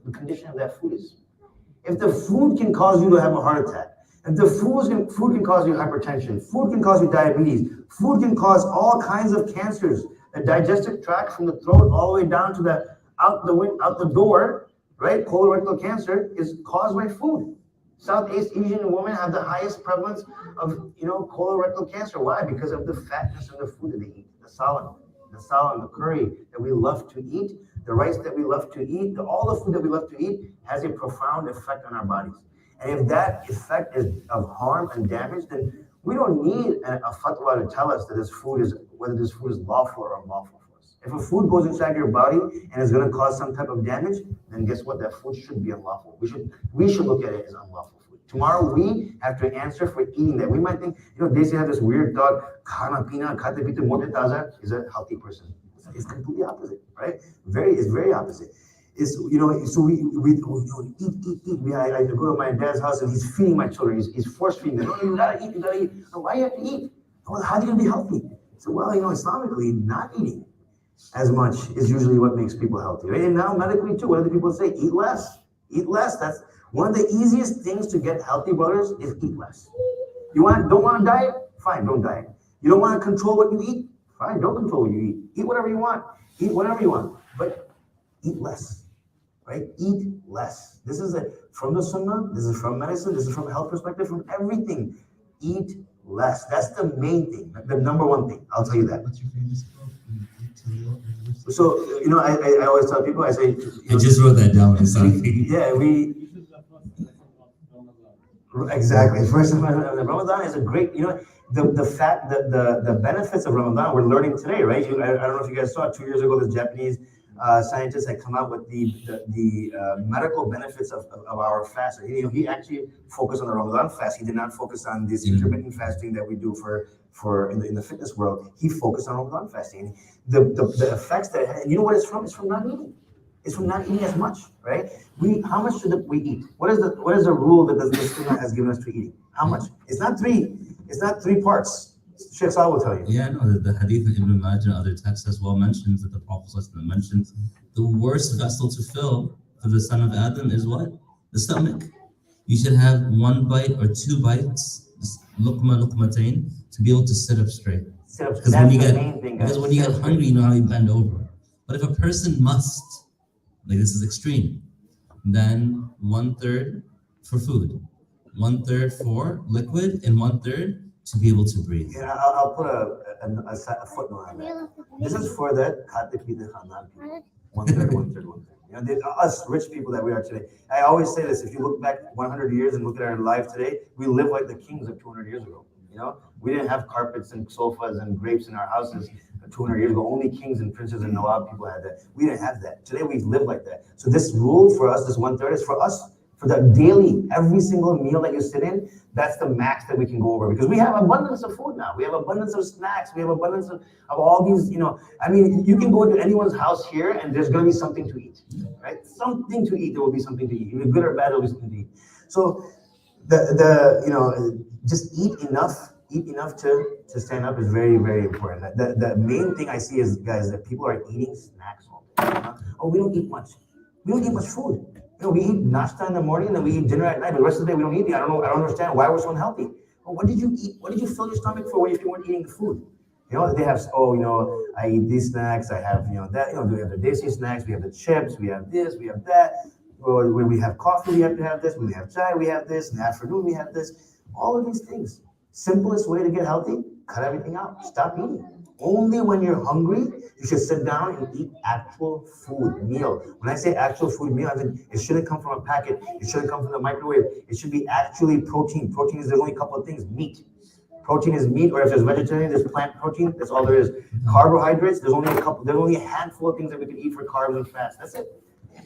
the condition of that food is? If the food can cause you to have a heart attack, if the food can cause you hypertension, food can cause you diabetes, food can cause all kinds of cancers, the digestive tract from the throat all the way down to the out the door, right? Colorectal cancer is caused by food. Southeast Asian women have the highest prevalence of colorectal cancer. Why? Because of the fatness of the food that they eat, the salan, the curry that we love to eat, the rice that we love to eat, all the food that we love to eat has a profound effect on our bodies. And if that effect is of harm and damage, then we don't need a fatwa to tell us that whether this food is lawful or unlawful for us. If a food goes inside your body and is going to cause some type of damage, then guess what? That food should be unlawful. We should look at it as unlawful food. Tomorrow we have to answer for eating that. We might think, they say have this weird thought, khana pina, khate pite mote taza is a healthy person. It's completely opposite, right? It's very opposite. So we eat. I go to my dad's house and he's feeding my children. He's force feeding them. You gotta eat. Why do you have to eat? Well, how are you gonna be healthy? So Islamically, not eating as much is usually what makes people healthy, right? And now medically too, what do people say? Eat less. Eat less. That's one of the easiest things to get healthy, brothers, is eat less. Don't want to diet? Fine, don't diet. You don't want to control what you eat? Fine, don't control what you eat. Eat whatever you want. Eat whatever you want. But eat less. Right? Eat less. This is from the Sunnah, this is from medicine, this is from a health perspective, from everything. Eat less. That's the main thing, the number one thing. I'll tell you that. What's your famous quote? So, I always tell people, I say... I just wrote that down. Exactly. First of all, Ramadan is a great, the benefits of Ramadan we're learning today, right? I don't know if you guys saw 2 years ago, the Japanese scientists had come out with the medical benefits of our fast. He actually focused on the Ramadan fast. He did not focus on this intermittent fasting that we do for in the fitness world. He focused on Ramadan fasting. The effects that it had, you know what it's from? It's from not eating. It's from not eating as much, right? How much should we eat? What is the rule that the Sunnah has given us to eating? How much? It's not three parts. Shaykh will tell you. Yeah, no, the hadith of Ibn Majah and other texts as well mentions that the Prophet mentions the worst vessel to fill for the son of Adam is what? The stomach. You should have 1 bite or 2 bites, luqmatain, to be able to sit up straight. Because when you get hungry, you know how you bend over. But if a person must, like this is extreme, then 1/3 for food, 1/3 for liquid, and 1/3 to be able to breathe. Yeah, I'll put a footnote on that. This is for the Khanan people. 1/3. Us rich people that we are today. I always say this: if you look back 100 years and look at our life today, we live like the kings of 200 years ago. We didn't have carpets and sofas and grapes in our houses 200 years ago. Only kings and princes and Nawab people had that. We didn't have that. Today we live like that. So this rule for us, this 1/3, is for us. For the daily, every single meal that you sit in, that's the max that we can go over, because we have abundance of food now. We have abundance of snacks. We have abundance of all these, you can go into anyone's house here and there's going to be something to eat, right? Something to eat. There will be something to eat. Even good or bad, there will be something to eat. So just eat enough to stand up is very, very important. The main thing I see is, guys, that people are eating snacks all day. Oh, we don't eat much. We don't eat much food. We eat nashta in the morning and then we eat dinner at night, but the rest of the day we don't eat. I don't understand why we're so unhealthy. Well, what did you eat? What did you fill your stomach for if you weren't eating the food? They have, I eat these snacks, I have, that, we have the desi snacks, we have the chips, we have this, we have that. When we have coffee, we have to have this. When we have chai, we have this. In the afternoon, we have this. All of these things. Simplest way to get healthy, cut everything out. Stop eating. Only when you're hungry, you should sit down and eat actual food, meal. When I say actual food meal, I mean it shouldn't come from a packet. It shouldn't come from the microwave. It should be actually protein. Protein is, there's only a couple of things. Meat. Protein is meat, or if there's vegetarian, there's plant protein. That's all there is. Carbohydrates, there's only a handful of things that we can eat for carbs and fats. That's it.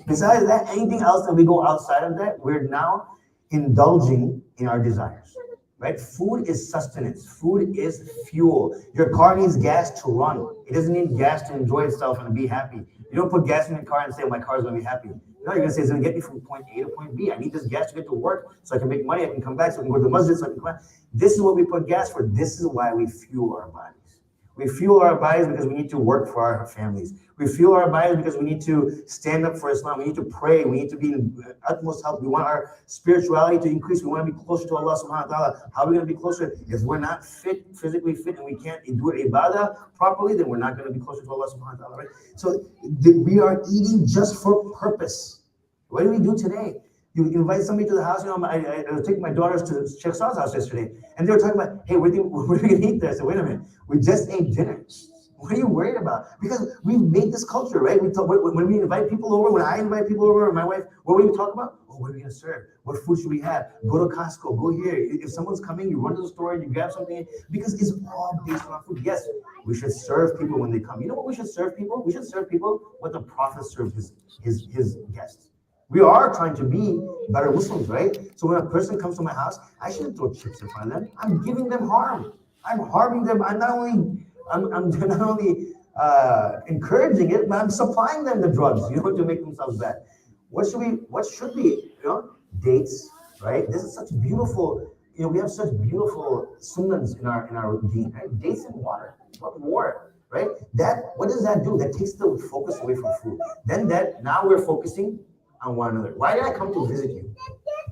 Besides that, anything else that we go outside of that, we're now indulging in our desires. Right? Food is sustenance. Food is fuel. Your car needs gas to run. It doesn't need gas to enjoy itself and be happy. You don't put gas in your car and say, oh, my car is going to be happy. No, you're going to say, it's going to get me from point A to point B. I need this gas to get to work so I can make money. I can come back so I can go to the masjid so I can come back. This is what we put gas for. This is why we fuel our bodies. We fuel our bodies because we need to work for our families. We fuel our bodies because we need to stand up for Islam. We need to pray. We need to be in utmost health. We want our spirituality to increase. We want to be closer to Allah subhanahu wa ta'ala. How are we going to be closer? If we're not fit, physically fit, and we can't do ibadah properly, then we're not going to be closer to Allah subhanahu wa ta'ala, right? So we are eating just for purpose. What do we do today? You invite somebody to the house. You know, I was taking my daughters to Shaykh Saad's house yesterday, and they were talking about, hey, what are we going to eat there? I said, wait a minute, we just ate dinner. What are you worried about? Because we've made this culture, right? We talk, when we invite people over, when I invite people over, my wife, what do we talk about? Oh, what are we going to serve? What food should we have? Go to Costco, go here. If someone's coming, you run to the store and you grab something, because it's all based on food. Yes, we should serve people when they come. You know what we should serve people? We should serve people what the Prophet served his guests. We are trying to be better Muslims, right? So when a person comes to my house, I shouldn't throw chips in front of them. I'm giving them harm. I'm harming them. I'm not only encouraging it, but I'm supplying them the drugs, to make themselves bad. What should be, dates, right? This is such beautiful, we have such beautiful sunnahs in our deen, right? Dates and water. What more? Right? What does that do? That takes the focus away from food. Then now we're focusing on one another. Why did I come to visit you?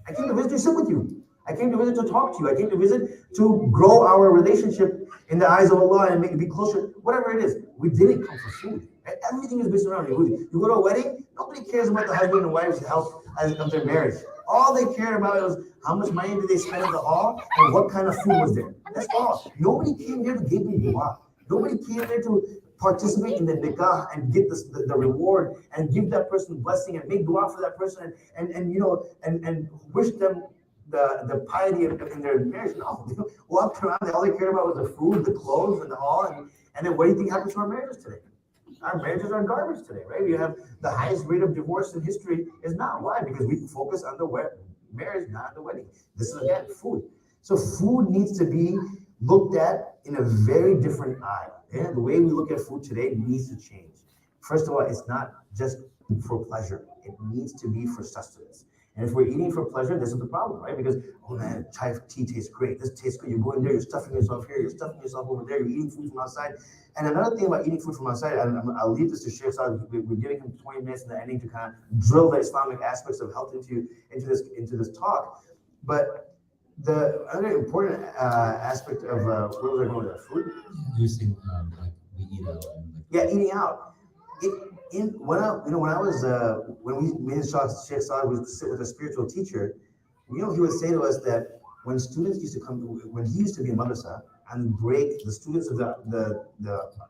I came to visit to sit with you. I came to visit to talk to you. I came to visit to grow our relationship in the eyes of Allah and make it be closer. Whatever it is, we didn't come for food. Right? Everything is based around you. You go to a wedding, nobody cares about the husband and wife's health of their marriage. All they cared about was how much money did they spend at the hall and what kind of food was there. That's all. Nobody came here to give me dua. Nobody came here to participate in the nikah and get the reward and give that person blessing and make dua for that person and wish them the piety in their marriage. No, they walked around, all they cared about was the food, the clothes, and the hall. And then what do you think happens to our marriages today? Our marriages are garbage today, right? We have the highest rate of divorce in history is not. Why? Because we focus on the marriage, not on the wedding. This is, again, food. So food needs to be looked at in a very different eye. Yeah? The way we look at food today needs to change. First of all, it's not just for pleasure. It needs to be for sustenance. And if we're eating for pleasure, this is the problem, right? Because, oh man, tea tastes great. This tastes good. You go in there, you're stuffing yourself here, you're stuffing yourself over there, you're eating food from outside. And another thing about eating food from outside, I'll leave this to Shaykh Saad. We're giving him 20 minutes in the ending to kind of drill the Islamic aspects of health into this talk. But the other important aspect of where was I going with that food? Using like we eat out. Yeah, eating out. When me and Shaykh Saad would sit with a spiritual teacher, he would say to us that when students used to come, when he used to be in madrasa, and break, the students of the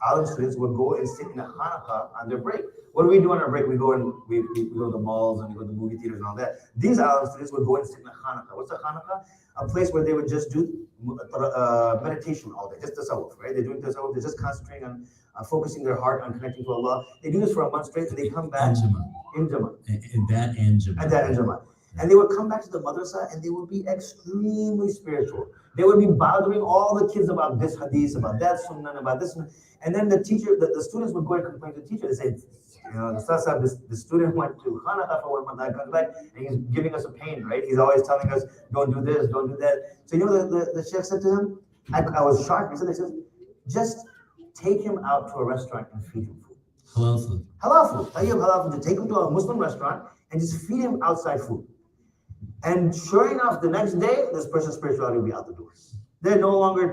alim students would go and sit in a Hanukkah on their break. What do we do on our break? We go to the malls and we go to the movie theaters and all that. These alim students would go and sit in a Hanukkah. What's a Hanukkah? A place where they would just do meditation all day, just tasawwuf, right? They're doing tasawwuf, they're just concentrating on focusing their heart on connecting to Allah. They do this for a month straight, and they come back in Jama. And they would come back to the madrasa and they would be extremely spiritual. They would be bothering all the kids about this hadith, about that sunnah, about this. And then the teacher, the students would go and complain to the teacher. They say, the student went to Hanukkah for 1 month, I comes back, and he's giving us a pain, right? He's always telling us, don't do this, don't do that. So the Shaykh said to him, I was shocked. He said, just take him out to a restaurant and feed him food. Halal food. Halal food. To take him to a Muslim restaurant and just feed him outside food. And sure enough, the next day, this person's spirituality will be out the door. They're no longer,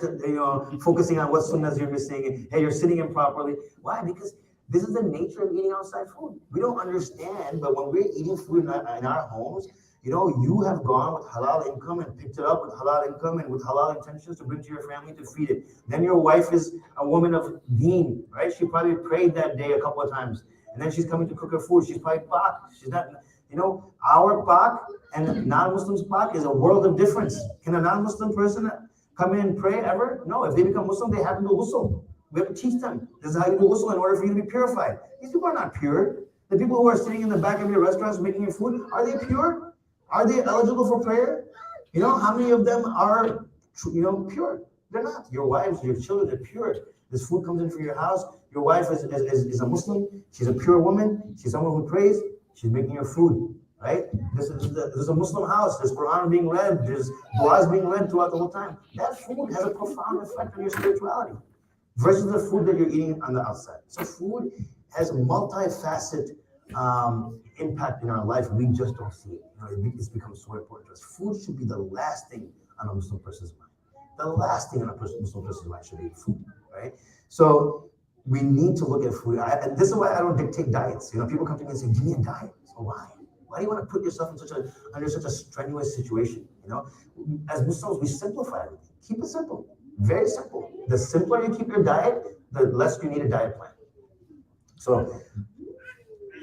focusing on what sunnahs you're missing. Hey, you're sitting improperly. Why? Because this is the nature of eating outside food. We don't understand, but when we're eating food in our homes, You know, you have gone with halal income and picked it up with halal income and with halal intentions to bring to your family to feed it. Then your wife is a woman of deen, right? She probably prayed that day a couple of times. And then she's coming to cook her food. She's probably pak. She's not, you know, our pak and non-Muslims pak is a world of difference. Can a non-Muslim person come in and pray ever? No, if they become Muslim, they have to do ghusl. We have to teach them. This is how you do ghusl in order for you to be purified. These people are not pure. The people who are sitting in the back of your restaurants making your food, are they pure? Are they eligible for prayer? You know, how many of them are, you know, pure? They're not. Your wives, your children, they're pure. This food comes in from your house. Your wife is a Muslim. She's a pure woman. She's someone who prays. She's making your food, right? This is a Muslim house. There's Quran being read. There's du'as being read throughout the whole time. That food has a profound effect on your spirituality versus the food that you're eating on the outside. So food has a multifaceted impact in our life. We just don't see it. You know, it's become so important to us. Food should be the last thing on a Muslim person's mind. The last thing on a Muslim person's mind should be food, right? So we need to look at food. And this is why I don't dictate diets. You know, people come to me and say, "Give me a diet." So why? Why do you want to put yourself in under such a strenuous situation? You know, as Muslims, we simplify everything. Keep it simple, very simple. The simpler you keep your diet, the less you need a diet plan. So,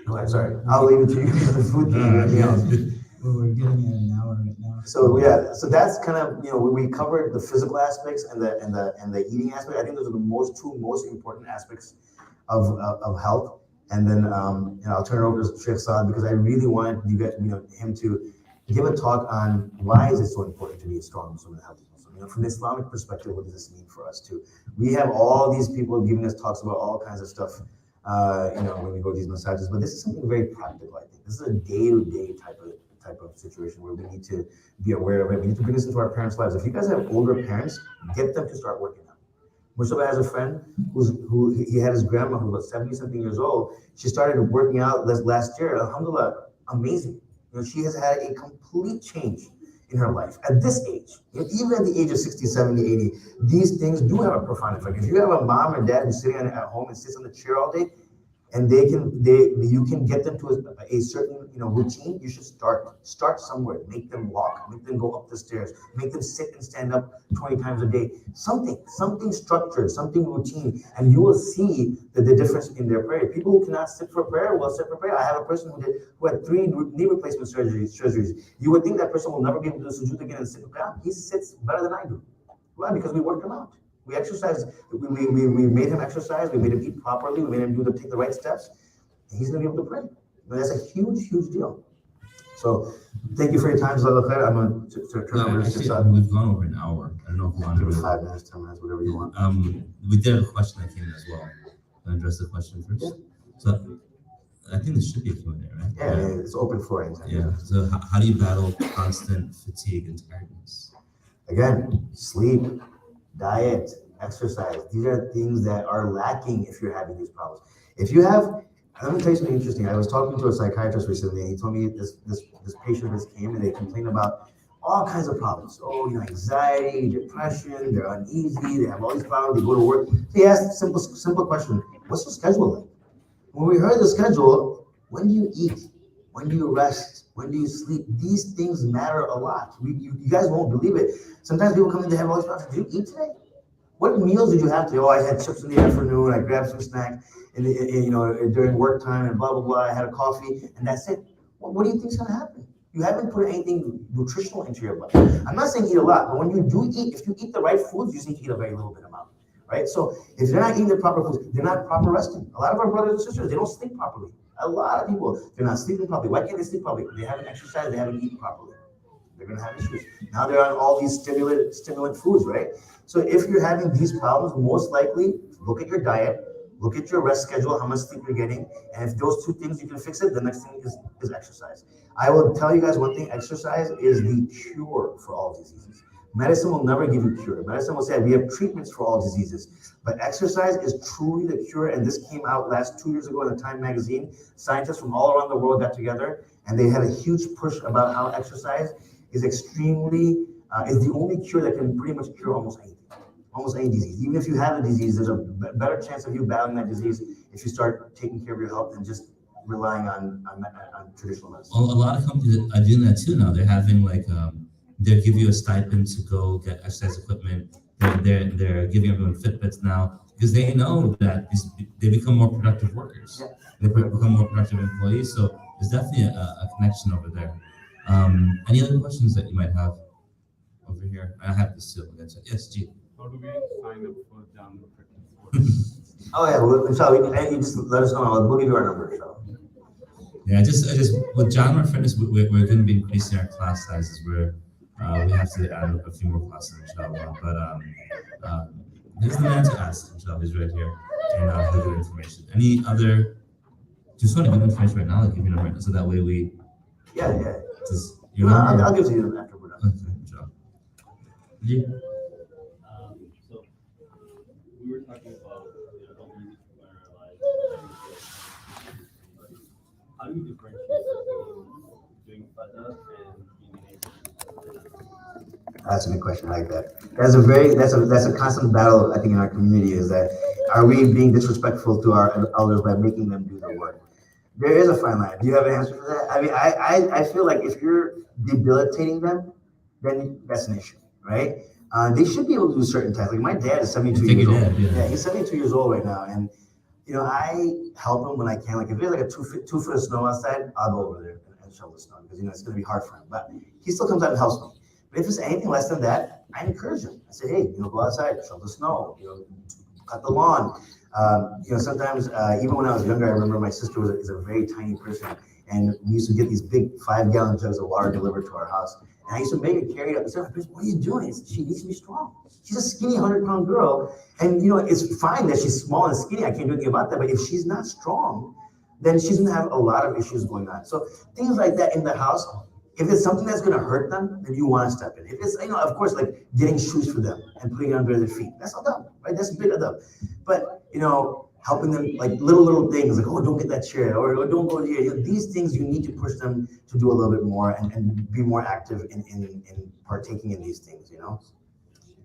go ahead. Sorry, I'll leave it to you for the food thing and everything else. Well, we're getting at an hour right now. So yeah, so that's kind of, you know, we covered the physical aspects and the eating aspect. I think those are the two most important aspects of health. And then you know, I'll turn it over to Shaykh Saad because I really wanted you guys, you know, him to give a talk on why is it so important to be a strong Muslim and a healthy Muslim. You know, from the Islamic perspective, what does this mean for us too? We have all these people giving us talks about all kinds of stuff. You know, when we go to these massages, but this is something very practical. I think this is a day-to-day type of situation where we need to be aware of it. We need to bring this into our parents' lives. If you guys have older parents, get them to start working out. Mujtaba has a friend who he had his grandma who was 70-something years old. She started working out last year. Alhamdulillah, amazing. You know, she has had a complete change in her life at this age. You know, even at the age of 60, 70, 80, these things do have a profound effect. If you have a mom or dad who's sitting at home and sits on the chair all day, and you can get them to a certain, you know, routine, you should start somewhere. Make them walk, make them go up the stairs, make them sit and stand up 20 times a day. Something structured, something routine, and you will see the difference in their prayer. People who cannot sit for prayer will sit for prayer. I have a person who had 3 knee replacement surgeries. You would think that person will never be able to do sujood again and sit for prayer. He sits better than I do. Why? Because we worked him out. We exercised, we made him exercise, we made him eat properly, we made him take the right steps, and he's gonna be able to pray. And that's a huge, huge deal. So thank you for your time, Jazakallah khair. I'm gonna turn over to Saad. We've gone over an hour. I don't know if you want to 5 minutes, 10 minutes, whatever you want. We did have a question that came in as well. Can I address the question first? Yeah. So I think this should be a Q&A, right? Yeah, it's open floor anytime. Yeah. So how do you battle constant fatigue and tiredness? Again, sleep, diet, exercise. These are things that are lacking if you're having these problems. If you have, let me tell you something interesting. I was talking to a psychiatrist recently, and he told me this patient just came and they complain about all kinds of problems. Oh, you know, anxiety, depression, they're uneasy, they have all these problems, they go to work. So he asked a simple question, what's your schedule like? When we heard the schedule, when do you eat? When do you rest? When do you sleep? These things matter a lot. You guys won't believe it. Sometimes people come in, they have all these problems. Did you eat today? What meals did you have today? Oh, I had chips in the afternoon. I grabbed some snack, and you know, during work time, and blah blah blah. I had a coffee, and that's it. Well, what do you think's gonna happen? You haven't put anything nutritional into your body. I'm not saying eat a lot, but when you do eat, if you eat the right foods, you just need to eat a very little bit amount, right? So if they're not eating the proper foods, they're not proper resting. A lot of our brothers and sisters, they don't sleep properly. A lot of people, they're not sleeping properly. Why can't they sleep properly? They haven't exercised, they haven't eaten properly. They're gonna have issues. Now they're on all these stimulant foods, right? So if you're having these problems, most likely look at your diet, look at your rest schedule, how much sleep you're getting, and if those 2 things you can fix it, the next thing is exercise. I will tell you guys one thing: exercise is the cure for all diseases. Medicine will never give you a cure. Medicine will say we have treatments for all diseases, but exercise is truly the cure. And this came out 2 years ago in the Time magazine. Scientists from all around the world got together, and they had a huge push about how exercise is extremely is the only cure that can pretty much cure almost any disease. Even if you have a disease, there's a better chance of you battling that disease if you start taking care of your health and just relying on traditional medicine. Well, a lot of companies are doing that too now. They're having like they'll give you a stipend to go get exercise equipment. They're giving everyone Fitbits now because they know that they become more productive workers. Yeah. They become more productive employees. So there's definitely a connection over there. Any other questions that you might have over here? I have this too. Yes, G. How do we sign up for Jaanwar Fitness? Oh yeah, you just let us know. We'll give you our number. So. Yeah, just with Jaanwar Fitness, we're going to be increasing our class sizes. Where we have to add a few more classes, inshallah. But there's the man to ask, inshallah. He's right here, and I'll give you information. Any other? Just want to give information right now. I'll give you a number, so that way we. Yeah. I'll give it to you after we're done. Okay, inshallah. Yeah. So we were talking about what we need to learn our lives. How do you differentiate between doing fada and being able? That's a good question. I like that. That's a constant battle, I think, in our community, is that are we being disrespectful to our elders by making them do the work? There is a fine line. Do you have an answer for that? I mean, I feel like if you're debilitating them, then that's an issue, right? They should be able to do certain tasks. Like my dad is 72 years old. Yeah, he's 72 years old right now, and I help him when I can. Like if there's like a 2 foot of snow outside, I'll go over there and shovel the snow because it's going to be hard for him. But he still comes out and helps me. But if it's anything less than that, I encourage him. I say, hey, go outside, shovel the snow, cut the lawn. Sometimes even when I was younger, I remember my sister is a very tiny person, and we used to get these big 5-gallon jugs of water delivered to our house. And I used to make her carry it up. I said, what are you doing? She needs to be strong. She's a skinny 100-pound girl. And, it's fine that she's small and skinny. I can't do anything about that. But if she's not strong, then she's going to have a lot of issues going on. So things like that in the house, if it's something that's going to hurt them, then you want to step in. If it's, of course, like getting shoes for them and putting it under their feet, that's adab, right? That's a bit adab. But, helping them, like little things, like, oh, don't get that chair, or don't go here. These things, you need to push them to do a little bit more and be more active in partaking in these things,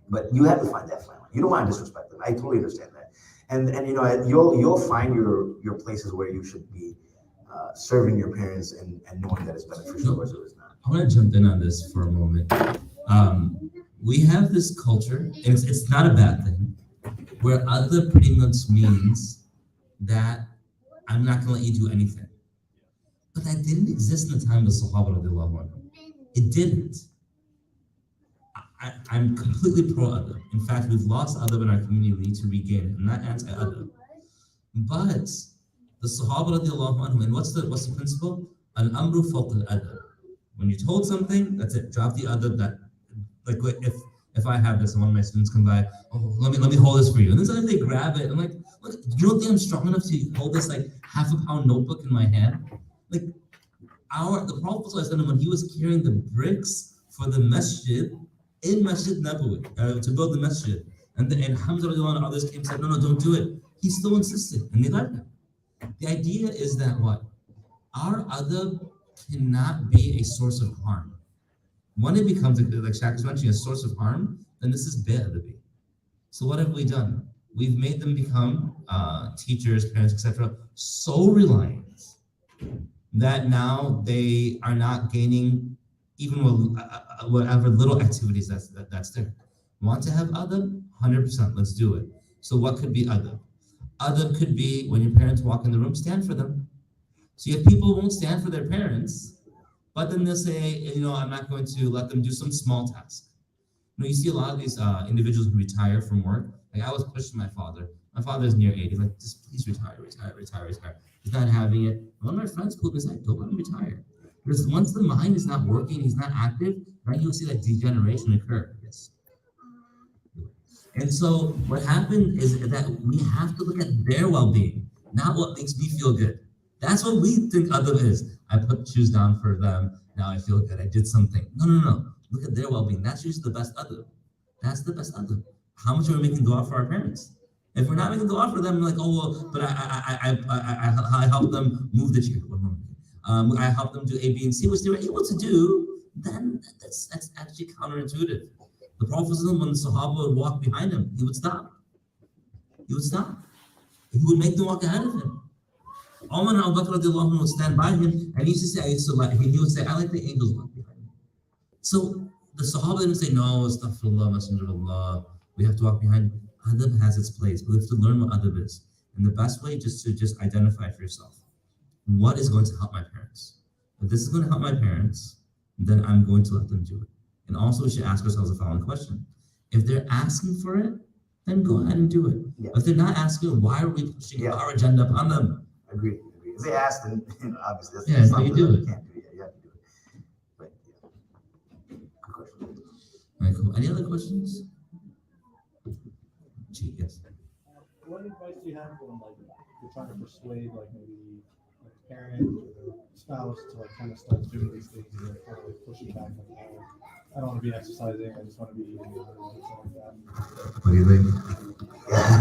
But you have to find that fine line. You don't want to disrespect them. I totally understand that. And you'll find your places where you should be serving your parents and knowing that it's beneficial versus it's not. I want to jump in on this for a moment. We have this culture, and it's not a bad thing, where other pretty much means that I'm not going to let you do anything. But that didn't exist in the time of the Sahaba radiallahu anhum. It didn't. I'm completely pro adab. In fact, we've lost adab in our community. We need to regain it. I'm not anti-adab. But the Sahaba radiallahu anhum, and what's the principle? Al-amru fawq al-adab. When you're told something, that's it. Drop the adab. That, like, if I have this and one of my students come by, oh, let me hold this for you. And then suddenly they grab it. I'm like, look, you don't think I'm strong enough to hold this like half-a-pound notebook in my hand? Like the Prophet ﷺ, when he was carrying the bricks for the masjid in Masjid Nabawi to build the masjid, and Hamza and others came and said, no, don't do it. He still insisted, and they let him. The idea is that what? Our adab cannot be a source of harm. When it becomes, like Shakeel was mentioning, a source of harm, then this is be'adabi. So what have we done? We've made them become teachers, parents, etc., so reliant that now they are not gaining even whatever little activities that's there. Want to have adab? 100%, let's do it. So what could be adab? Adab could be when your parents walk in the room, stand for them. So you have people who won't stand for their parents, but then they'll say, I'm not going to let them do some small task. You see a lot of these individuals who retire from work. Like I was pushing my father. My father is near 80. He's like, just please retire. He's not having it. One of my friends pulled me aside, don't let him retire. Because once the mind is not working, he's not active, right? You'll see that degeneration occur. Yes. And so what happened is that we have to look at their well-being, not what makes me feel good. That's what we think adab is. I put shoes down for them. Now I feel good. I did something. No. Look at their well-being. That's usually the best adab. That's the best adab. How much are we making dua for our parents? If we're not making dua for them, we're like, oh well, but I help them move the chair. I help them do A, B, and C, which they were able to do. Then that's actually counterintuitive. The Prophet, when the Sahaba would walk behind him, he would stop. He would make them walk ahead of him. Umar and Abu Bakr radiallahu anhu would stand by him, and he used to say, he would say, I like the angels walk behind me. So the Sahaba didn't say, no, astaghfirullah, Messenger of Allah, we have to walk behind. Adab has its place, but we have to learn what adab is. And the best way just to identify for yourself, what is going to help my parents? If this is going to help my parents, then I'm going to let them do it. And also we should ask ourselves the following question. If they're asking for it, then go ahead and do it. Yeah. If they're not asking, why are we pushing our agenda upon them? Agreed. If they ask, then obviously that's Yeah, something you do that it. you can't do. Yeah, you have to do it. But yeah. Good question. All right, cool. Any other questions? Gee, yes. What advice do you have when like you're trying to persuade like maybe like a parent or a spouse to like kind of start doing these things and they're kind of like pushing back like, oh, I don't want to be exercising, I just want to be eating or something like that. What do you think?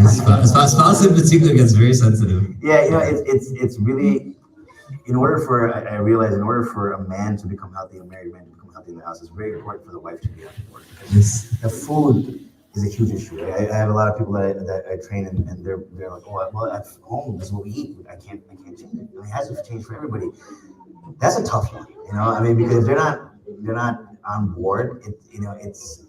Spouse in particular gets very sensitive. Yeah, it's really, I realize in order for a man to become healthy, a married man to become healthy in the house, it's very important for the wife to be on board. Because the food is a huge issue. I have a lot of people that I train and they're like, oh, well, at home, this is what we eat. I can't change it. It has to change for everybody. That's a tough one, because if they're not on board, it's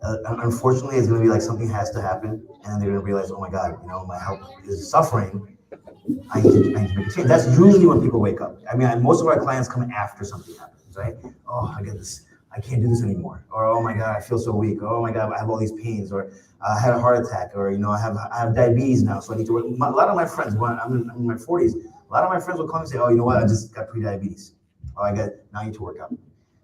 unfortunately it's going to be like something has to happen, and then they're going to realize, oh my God, my health is suffering. I need to make a change. That's usually when people wake up. Most of our clients come after something happens, right? Oh, I get this. I can't do this anymore. Or, oh my God, I feel so weak. Or, oh my God, I have all these pains. Or I had a heart attack. Or, I have diabetes now, so I need to work. A lot of my friends, when I'm in my 40s, a lot of my friends will call me and say, oh, you know what, I just got pre-diabetes. Oh, now I need to work out.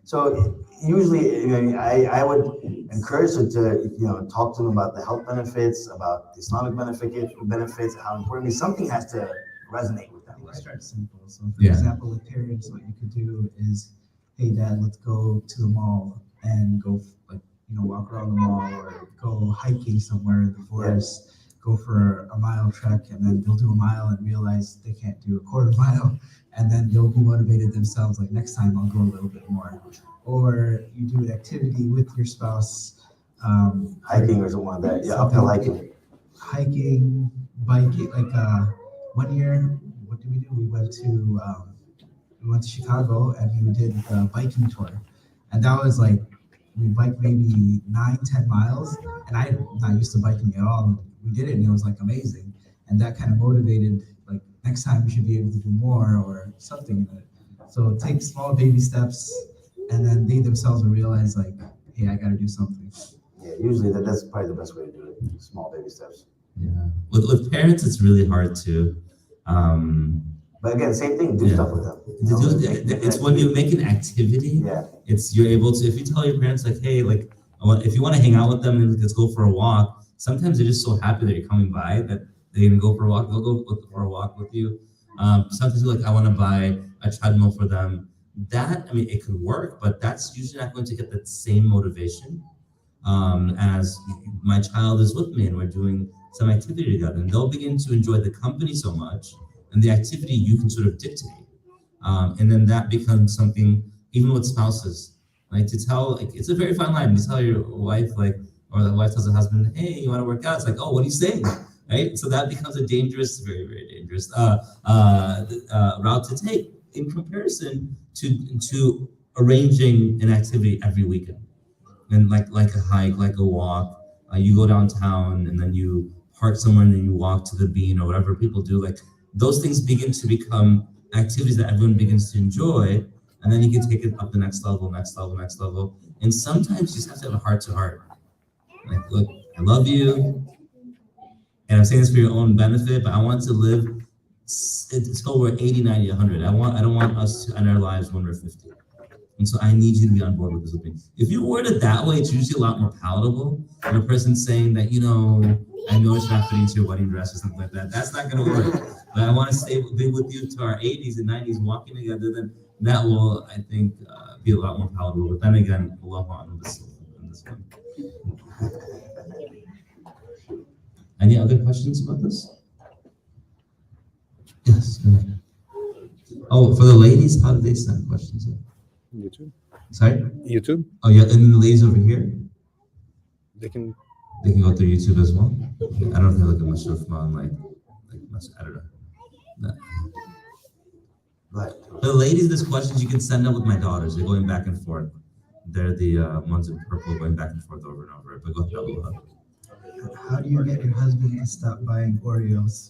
So usually, I would encourage them to, talk to them about the health benefits, about the Islamic benefits, how important it is. Something has to resonate with them. Let's start simple. So, for example, with parents, what you could do is, hey, Dad, let's go to the mall and go, walk around the mall or go hiking somewhere in the forest. Go for a mile trek, and then they'll do a mile and realize they can't do a quarter mile, and then they'll be motivated themselves, like next time I'll go a little bit more. Or you do an activity with your spouse. Hiking or something like that. Yeah, uphill hiking, biking. Like 1 year, what did we do? We went to Chicago and we did the biking tour, and that was like we biked maybe 9-10 miles, and I'm not used to biking at all. We did it and it was like amazing, and that kind of motivated, like next time we should be able to do more or something. So take small baby steps, and then they themselves will realize, like, hey, I got to do something. Yeah, usually that's probably the best way to do it. Small baby steps. Yeah, with parents it's really hard to. But again, same thing. Do stuff with them. It's when you make an activity. Yeah. You're able to, if you tell your parents like, hey, like, if you want to hang out with them and let's go for a walk. Sometimes they're just so happy that you're coming by that they're gonna go for a walk. They'll go for a walk with you. Sometimes you're like, I want to buy a treadmill for them. That, it could work, but that's usually not going to get that same motivation as my child is with me and we're doing some activity together. And they'll begin to enjoy the company so much, and the activity you can sort of dictate. And then that becomes something, even with spouses, like to tell, like, it's a very fine line to tell your wife, like, or the wife tells the husband, hey, you want to work out? It's like, oh, what are you saying? Right? So that becomes a dangerous, very, very dangerous route to take in comparison to arranging an activity every weekend. And like a hike, like a walk, you go downtown and then you park somewhere and then you walk to the bean or whatever people do. Like those things begin to become activities that everyone begins to enjoy. And then you can take it up the next level. And sometimes you just have to have a heart-to-heart. Like, look, I love you, and I'm saying this for your own benefit, but I want to live, it's go where 80, 90, 100. I don't want us to end our lives when we're 50. And so I need you to be on board with this with me. If you word it that way, it's usually a lot more palatable than a person saying that, I know it's not fitting to your wedding dress or something like that. That's not going to work. But I want to be with you to our 80s and 90s walking together. Then that will, I think, be a lot more palatable. But then again, Allah on this one. Any other questions about this? Yes. Go ahead. Oh, for the ladies, how do they send questions? YouTube. Sorry? YouTube. Oh, yeah, and the ladies over here? They can go through YouTube as well? Okay. I don't know if they look at much stuff on like I don't know. No. But The ladies, there's questions you can send up with my daughters. They're going back and forth. They're the ones in purple going back and forth over and over. But go ahead. How do you get your husband to stop buying Oreos?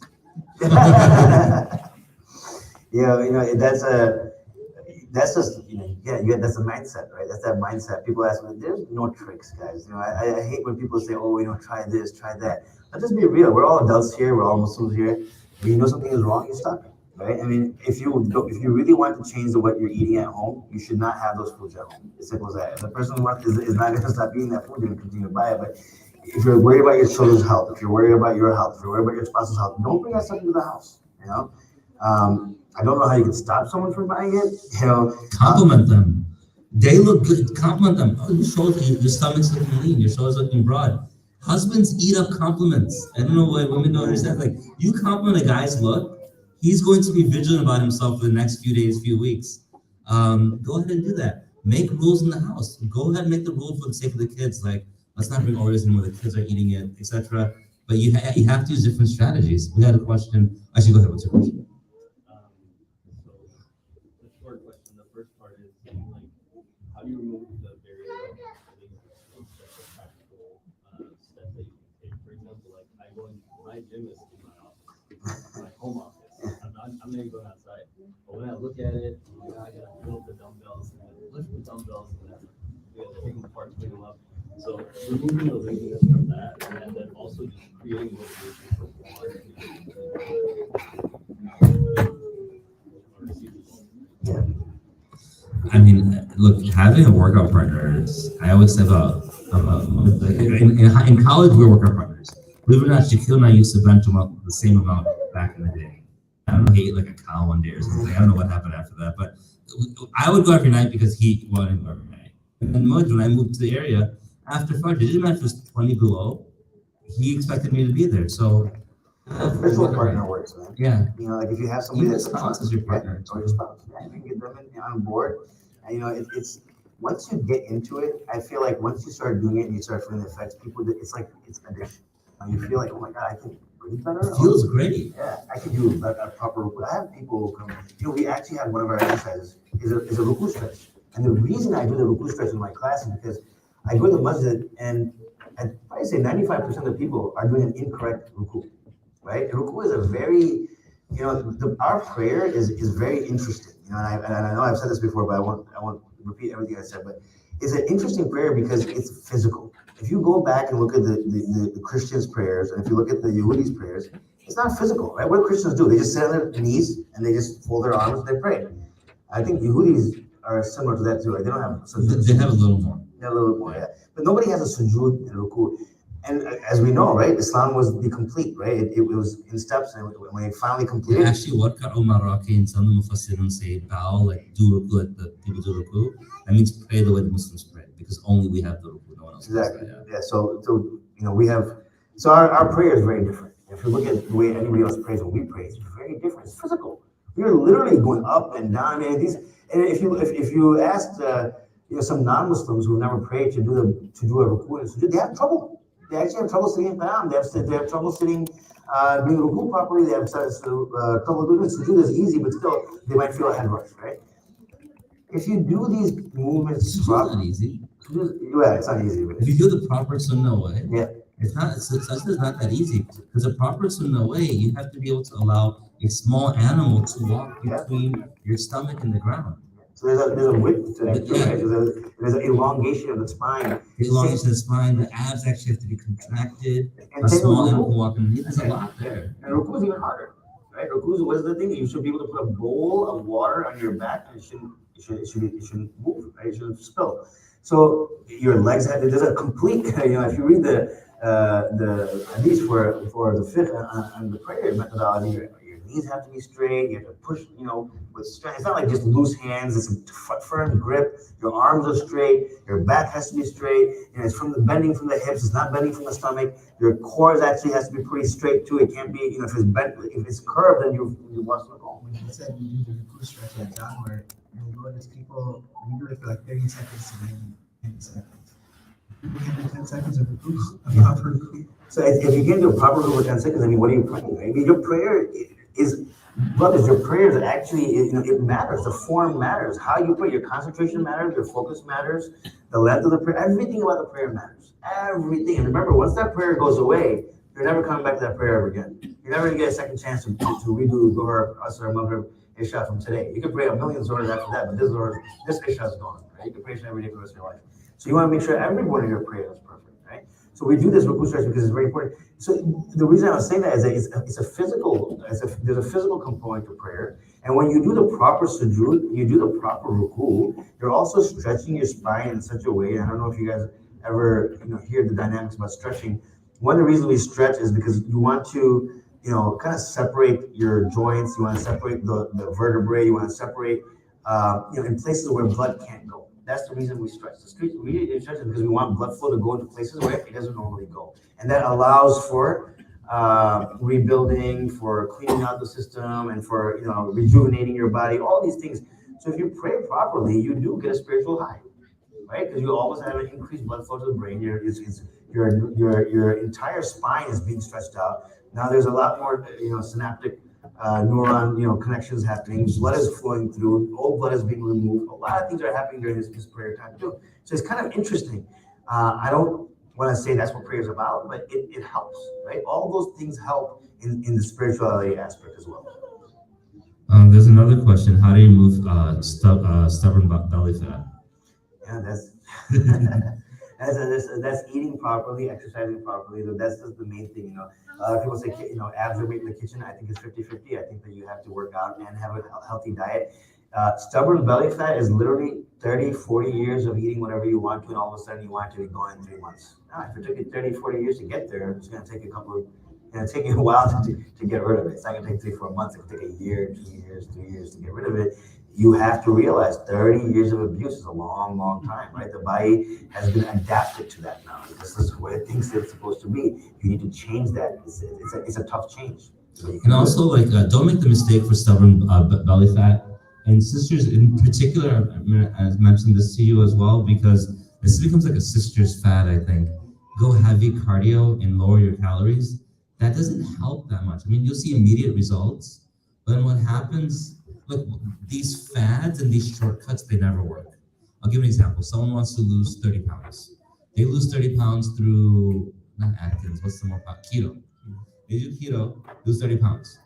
that's just that's a mindset, right? That's that mindset. People ask me, there's no tricks, guys. I hate when people say, oh, try this, try that. Let's just be real. We're all adults here. We're all Muslims here. If you know something is wrong, you stop it, right? I mean, if you really want to change what you're eating at home, you should not have those foods at home. As simple as that. If the person who is not going to stop eating that food, they're going to continue to buy it. But if you're worried about your children's health, if you're worried about your health, if you're worried about your spouse's health, don't bring that stuff into the house. I don't know how you can stop someone from buying it. Compliment them. They look good. Compliment them. Oh, your stomach's looking lean. Your shoulders looking broad. Husbands eat up compliments. I don't know why women don't understand. Like, you compliment a guy's look, he's going to be vigilant about himself for the next few days, few weeks. Go ahead and do that. Make rules in the house. Go ahead and make the rule for the sake of the kids. Like, let's not bring Oreos in where the kids are eating it, etc. But you have to use different strategies. We had a question. Actually, go ahead. What's your question? So the short question, the first part is like, how do you remove the barrier of having practical steps that you can take? For example, like my gym is in my office, my home office. I'm not even going outside. But when I look at it, I gotta fill up the dumbbells and lift the dumbbells and then take them apart, clean them up. So removing the laziness from that, and then also just creating motivation for I mean, look, having a workout partner is, I always say about in college, we were workout partners. Believe it or not, Shakeel and I used to bench the same amount back in the day. I don't know, he ate like a cow one day or something. I don't know what happened after that, but I would go every night because he wanted to go every night. And when I moved to the area, after Fajr, it didn't matter if it was 20 below, he expected me to be there. So, virtual partner works, man. Yeah. Like if you have somebody Your spouse is your partner. Or your spouse, you can get them on board. And it's once you get into it, I feel like once you start doing it and you start feeling the effects, it's addiction. You feel like, oh my God, I can breathe better. It feels great. Yeah, I can do a proper ruku. I have people who come, we actually have one of our exercises is a ruku stretch. And the reason I do the ruku stretch in my class is because I go to the masjid and I'd probably say 95% of the people are doing an incorrect ruku, right? Ruku is a very, our prayer is very interesting. And I know I've said this before, but I won't repeat everything I said, but it's an interesting prayer because it's physical. If you go back and look at the Christians' prayers, and if you look at the Yehudis' prayers, it's not physical, right? What do Christians do? They just sit on their knees and they just fold their arms and they pray. I think Yehudis are similar to that too, right? They don't have sujood. They have a little more. A little bit more, yeah. But nobody has a sujood and ruku. And as we know, right, Islam was the complete, right? It was in steps, and when it finally completed. Actually, what Maraqin, some of the Mufassirun say, bow, like do ruku, like the people do ruku. That means pray the way the Muslims pray, because only we have the ruku, no one else. Exactly. Yeah. So we have. So our prayer is very different. If you look at the way anybody else prays, when we pray, it's very different. It's physical. We are literally going up and down. I mean, and if you asked some non-Muslims who've never prayed to do a ruku and sujood, they have trouble. They actually have trouble sitting in qiyam. They have trouble sitting doing ruku properly. They have trouble doing sujood is easy, but still they might feel a head rush, right? If you do these movements, it's not easy. Yeah, it's not easy. But if you do the proper sunnah way, yeah, it's not that easy. Because the proper sunnah way, you have to be able to allow a small animal to walk between your stomach and the ground. So there's a width to that too, right? There's an elongation of the spine. The elongation of the spine, the abs actually have to be contracted. A small animal can walk underneath. There's a lot there. And ruku is even harder, right? Ruku, what is the thing? You should be able to put a bowl of water on your back, and it shouldn't move, right? It shouldn't spill. So your legs there's a complete, if you read the hadith for the fiqh and the prayer methodology, your knees have to be straight. You have to push, with strength. It's not like just loose hands. It's a firm grip. Your arms are straight. Your back has to be straight. It's bending from the hips. It's not bending from the stomach. Your core actually has to be pretty straight too. It can't be, if it's bent, if it's curved, then you want to go. When you said you do the ruku stretch at Janwaar, you'll notice people, we do it for like 30 seconds to 90 seconds. We can do 10 seconds of ruku, a proper ruku. So if you can do a proper ruku for 10 seconds, I mean, what are you praying? I mean, your prayer, is, brothers, your prayers actually, it matters. The form matters. How you pray, your concentration matters, your focus matters, the length of the prayer, everything about the prayer matters. Everything. And remember, once that prayer goes away, you're never coming back to that prayer ever again. You're never gonna get a second chance to redo Dhuhr, Asr, Maghrib, Isha from today. You can pray a million Zuhrs after that, but this Isha is gone, right? You can pray Isha every day for the rest of your life. So you want to make sure every one of your prayers is perfect, right? So we do this ruku stretch because it's very important. So the reason I was saying that is that there's a physical component to prayer, and when you do the proper sujood, you do the proper ruku, you're also stretching your spine in such a way. I don't know if you guys ever hear the dynamics about stretching. One of the reasons we stretch is because you want to kind of separate your joints. You want to separate the vertebrae. You want to separate in places where blood can't go. That's the reason we stretch. We stretch is because we want blood flow to go into places where it doesn't normally go, and that allows for rebuilding, for cleaning out the system, and for rejuvenating your body. All these things. So if you pray properly, you do get a spiritual high, right? Because you always have an increased blood flow to the brain. Your entire spine is being stretched out. Now there's a lot more synaptic neuron connections happening. Blood is flowing through. Old blood is being removed. A lot of things are happening during this prayer time too. So it's kind of interesting. I don't want to say that's what prayer is about, but it helps, right? All those things help in the spirituality aspect as well. There's another question. How do you remove stubborn belly fat? Yeah, that's eating properly, exercising properly. That's just the main thing. People say abs are made in the kitchen. I think it's 50-50. I think that you have to work out and have a healthy diet. Stubborn belly fat is literally 30-40 years of eating whatever you want to, and all of a sudden you want it to be gone in 3 months. Now, if it took you 30-40 years to get there, it's going to take you a while to get rid of it. It's not going to take 3-4 months. It could take a year, 2 years, 3 years to get rid of it. You have to realize 30 years of abuse is a long, long time, right? The body has been adapted to that now. This is where it thinks it's supposed to be. You need to change that. It's a tough change. And also, don't make the mistake for stubborn belly fat. And sisters in particular, I've mentioned this to you as well, because this becomes like a sister's fad, I think. Go heavy cardio and lower your calories. That doesn't help that much. I mean, you'll see immediate results, but then what happens, look, these fads and these shortcuts, they never work. I'll give an example. Someone wants to lose 30 pounds. They lose 30 pounds through, not Atkins, what's the more keto. They do keto, lose 30 pounds.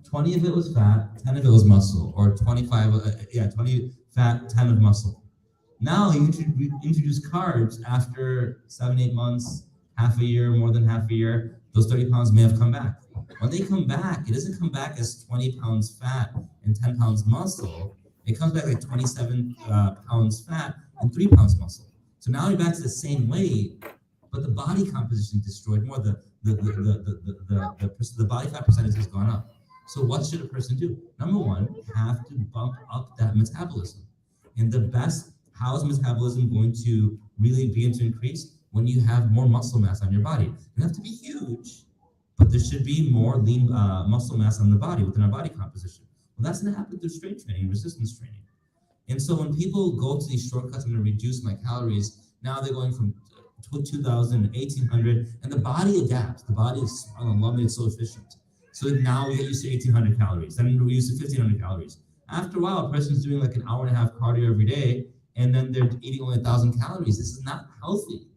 20 of it was fat, 10 of it was muscle, or 20 fat, 10 of muscle. Now you introduce carbs after 7-8 months, half a year, more than half a year, those 30 pounds may have come back. When they come back, it doesn't come back as 20 pounds fat and 10 pounds muscle. It comes back like 27 pounds fat and 3 pounds muscle. So now you're back to the same weight, but the body composition destroyed more. The body fat percentage has gone up. So what should a person do? Number one, you have to bump up that metabolism. And how is metabolism going to really begin to increase? When you have more muscle mass on your body. It doesn't have to be huge, but there should be more lean muscle mass on the body within our body composition. Well, that's going to happen through strength training, resistance training. And so when people go to these shortcuts, I'm going to reduce my calories. Now they're going from 2,000 to 1,800, and the body adapts. The body is lovely, it's so efficient. So now we get used to 1,800 calories. Then we're used to 1,500 calories. After a while, a person's doing like an hour and a half cardio every day, and then they're eating only 1,000 calories. This is not healthy.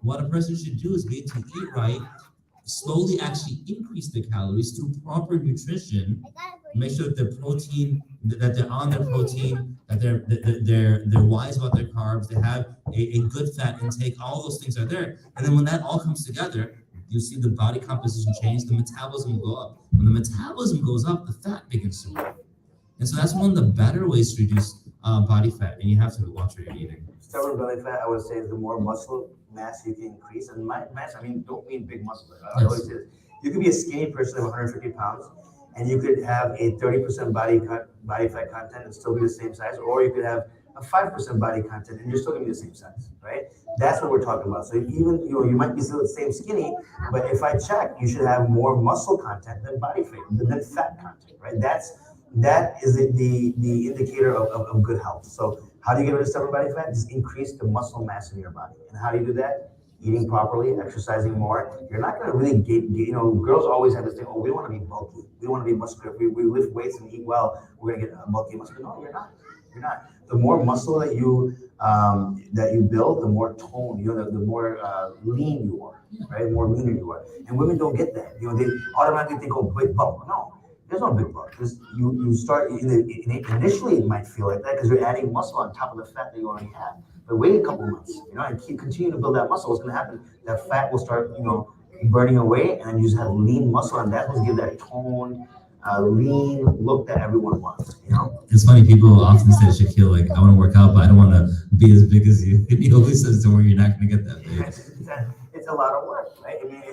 What a person should do is begin to eat right, slowly actually increase their calories through proper nutrition, make sure that their protein, that they're on their protein, that they're wise about their carbs, they have a good fat intake, all those things are there. And then when that all comes together, you'll see the body composition change, the metabolism will go up. When the metabolism goes up, the fat begins to grow. And so that's one of the better ways to reduce body fat, and you have to watch what you're eating. Stubborn belly fat, I would say, is the more muscle mass you can increase. And mass, don't mean big muscles. I always say this. You could be a skinny person of 150 pounds, and you could have a 30% body fat content and still be the same size, or you could have a 5% body content and you're still gonna be the same size, right? That's what we're talking about. So even you might be still the same skinny, but if I check, you should have more muscle content than body fat, than fat content, right? That is the indicator of good health. So how do you get rid of stubborn body fat? Just increase the muscle mass in your body. And how do you do that? eating properly, exercising more, you're not going to really girls always have this thing, oh, we don't want to be bulky. We don't want to be muscular. If we lift weights and eat well, we're going to get bulky muscle. No, you're not. You're not. The more muscle that you build, the more tone, the more lean you are, right? The more leaner you are. And women don't get that. They automatically think, oh, big bump. No, there's no big bump. Because you start, initially it might feel like that because you're adding muscle on top of the fat that you already have. But wait a couple months, and continue to build that muscle. What's going to happen? That fat will start, burning away, and then you just have lean muscle, and that's what's give that toned, lean look that everyone wants. It's funny. People often say, Shakeel, like, I want to work out, but I don't want to be as big as you. And he always says, "Don't worry, you're not going to get that big." It's a lot of work, right? I mean,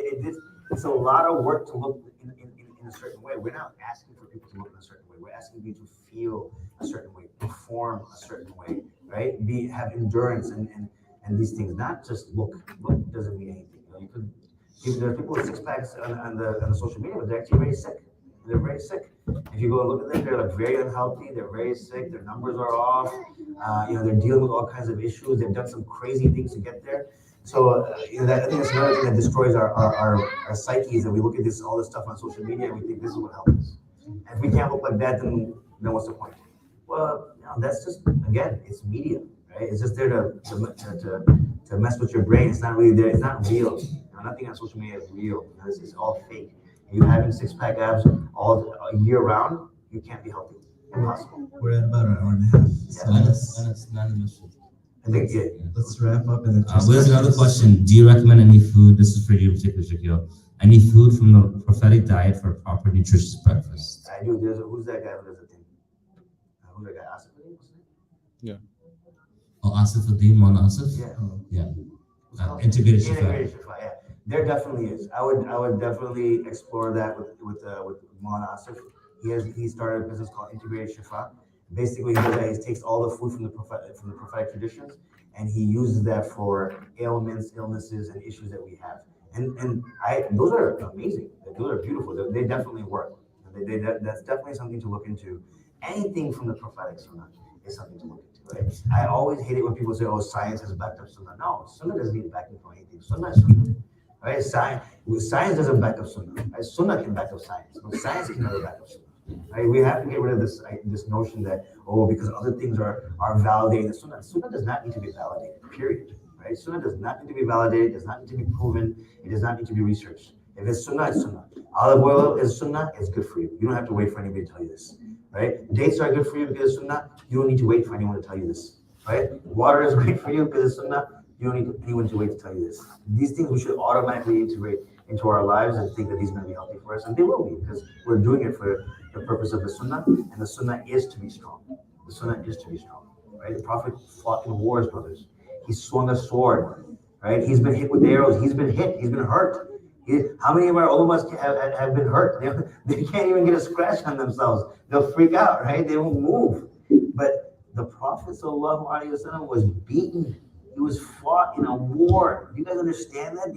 it's a lot of work to look in a certain way. We're not asking for people to look in a certain way. We're asking you to feel a certain way, perform a certain way, right? Have endurance and these things, not just look. Look doesn't mean anything. There are people with six packs on the social media, but they're actually very sick. They're very sick. If you go look at them, they're like very unhealthy. They're very sick. Their numbers are off. They're dealing with all kinds of issues. They've done some crazy things to get there. So I think that's another thing that destroys our psyches. And we look at all this stuff on social media, and we think this is what helps us. And if we can't look like that, then what's the point? Well, that's just, again, it's media, right? It's just there to mess with your brain. It's not really there. It's not real. Nothing on social media is real. This is all fake. You having six-pack abs all year round, you can't be healthy. Impossible. We're at about an hour and a half. So I think let's wrap up. And there's another question. Do you recommend any food? This is for you, particularly, Shakeel. Any food from the prophetic diet for a proper nutritious breakfast? I do. Who's that guy who does the thing? Who's that guy? Asif? Yeah. Oh, Asifuddin, Mona Asif? Yeah. Integrated Shafa. Yeah. There definitely is. I would definitely explore that with Mona Asif. He started a business called Integrated Shafa. Basically, he takes all the food from the prophetic traditions, and he uses that for ailments, illnesses, and issues that we have. And those are amazing. Those are beautiful. They definitely work. That's definitely something to look into. Anything from the prophetic sunnah is something to look into, right? I always hate it when people say, "Oh, science has backed up sunnah." No, sunnah doesn't need backing from anything. Sunnah is sunnah, right? Science doesn't back up sunnah. Right? Sunnah can back up science, but science can never back up sunnah. Right? We have to get rid of this notion that, oh, because other things are validating the sunnah. Sunnah does not need to be validated. Period. Right? Sunnah does not need to be validated. Does not need to be proven. It does not need to be researched. If it's sunnah, it's sunnah. Olive oil is sunnah. It's good for you. You don't have to wait for anybody to tell you this. Right? Dates are good for you because it's sunnah. You don't need to wait for anyone to tell you this. Right? Water is great for you because it's sunnah. You don't need anyone to wait to tell you this. These things we should automatically integrate into our lives and think that these are going to be healthy for us, and they will be because we're doing it for the purpose of the sunnah, and the sunnah is to be strong. The sunnah is to be strong. Right? The Prophet fought in wars, brothers. He swung a sword. Right? He's been hit with arrows. He's been hit. He's been hurt. How many of our ulamas have been hurt? They can't even get a scratch on themselves. They'll freak out, right? They won't move. But the Prophet ﷺ was beaten. He was fought in a war. Do you guys understand that?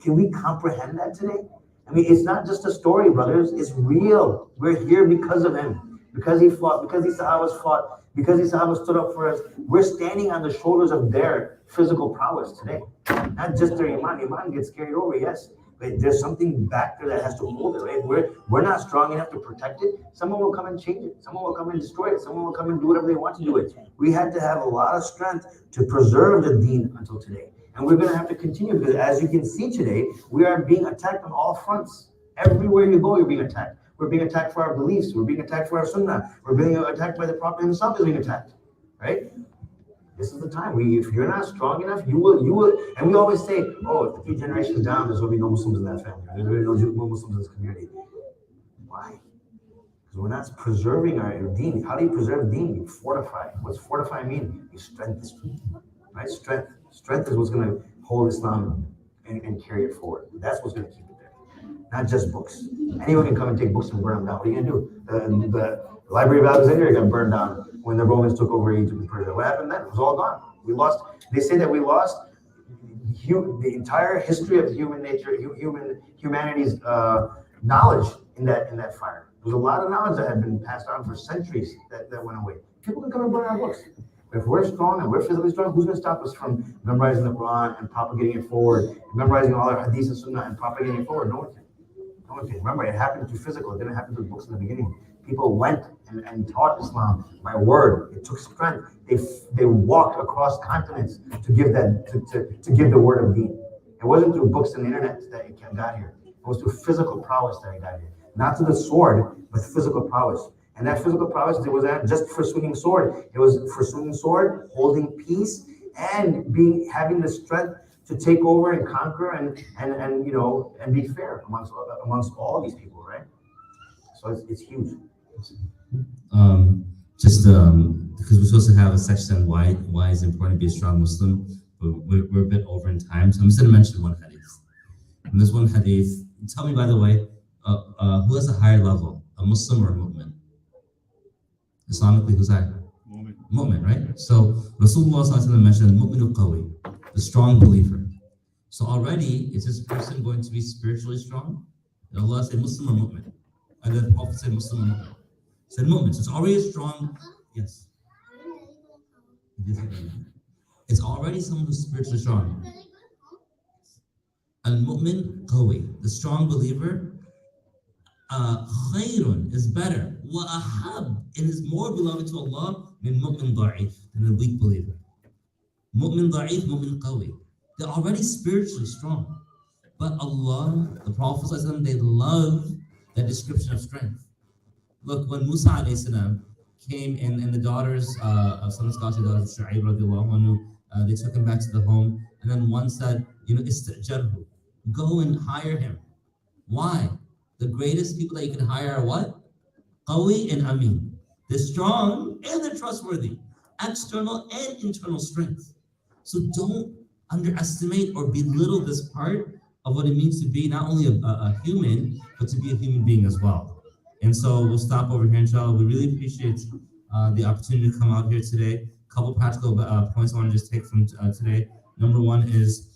Can we comprehend that today? I mean, it's not just a story, brothers. It's real. We're here because of him. Because he fought, because these Sahabas fought, because these Sahabas stood up for us. We're standing on the shoulders of their physical prowess today. Not just their iman. Iman gets carried over, yes. But there's something back there that has to hold it, right? We're not strong enough to protect it. Someone will come and change it. Someone will come and destroy it. Someone will come and do whatever they want to do it. We had to have a lot of strength to preserve the deen until today. And we're going to have to continue because as you can see today, we are being attacked on all fronts. Everywhere you go, you're being attacked. We're being attacked for our beliefs. We're being attacked for our sunnah. We're being attacked by the Prophet himself is being attacked, right? This is the time. If you're not strong enough, you will. And we always say, oh, 3 generations down, there's going to be no Muslims in that family. There's going to be no Muslims in this community. Why? Because we're not preserving our deen. How do you preserve deen? You fortify. What's fortify mean? You strengthen, right? Strength. Strength is what's going to hold Islam and carry it forward. That's what's going to keep it there. Not just books. Anyone can come and take books and burn them down. What are you going to do? The Library of Alexandria got burned down when the Romans took over Egypt and Persia. What happened then? It was all gone. We lost. They say that we lost the entire history of human nature, humanity's knowledge in that fire. There was a lot of knowledge that had been passed on for centuries that went away. People can come and burn our books. But if we're strong and we're physically strong, who's going to stop us from memorizing the Quran and propagating it forward, memorizing all our hadith and sunnah and propagating it forward? No one can. No one can. Remember, it happened through physical. It didn't happen through books in the beginning. People went and taught Islam by word. It took strength. They walked across continents to give to give the word of Deen. It wasn't through books and the internet that it got here. It was through physical prowess that it got here. Not through the sword, but physical prowess. And that physical prowess, it was not just for swinging sword. It was for swinging sword, holding peace, and having the strength to take over and conquer and be fair amongst all these people, right? So it's huge. Because we're supposed to have a section on why it's important to be a strong Muslim, but we're a bit over in time, so I'm just going to mention one hadith. And this one hadith, tell me, by the way, who has a higher level, a Muslim or a mu'min? Islamically, who's higher? Mu'min, right? So Rasulullah mentioned mu'minu qawi, the strong believer. So already, is this person going to be spiritually strong? Did Allah say Muslim or mu'min? And then the Prophet said Muslim or mu'min? Said mu'min. So it's already a strong, yes. It's already someone who's spiritually strong. Al-mu'min qawi, the strong believer, khayrun is better, wa ahab, and is more beloved to Allah than mu'min da'if, than a weak believer. Mu'min da'if, mu'min qawi. They're already spiritually strong. But Allah, the Prophet, they love that description of strength. Look, when Musa alayhi salam came and the daughters of some scholarly daughters of Shu'aib radiallahu anhu, they took him back to the home, and then one said, istajarhu, go and hire him. Why? The greatest people that you can hire are what? Qawi and Amin. They're strong and they're trustworthy. External and internal strength. So don't underestimate or belittle this part of what it means to be not only a human, but to be a human being as well. And so we'll stop over here, inshallah. We really appreciate the opportunity to come out here today. A couple practical points I want to just take from today. Number one is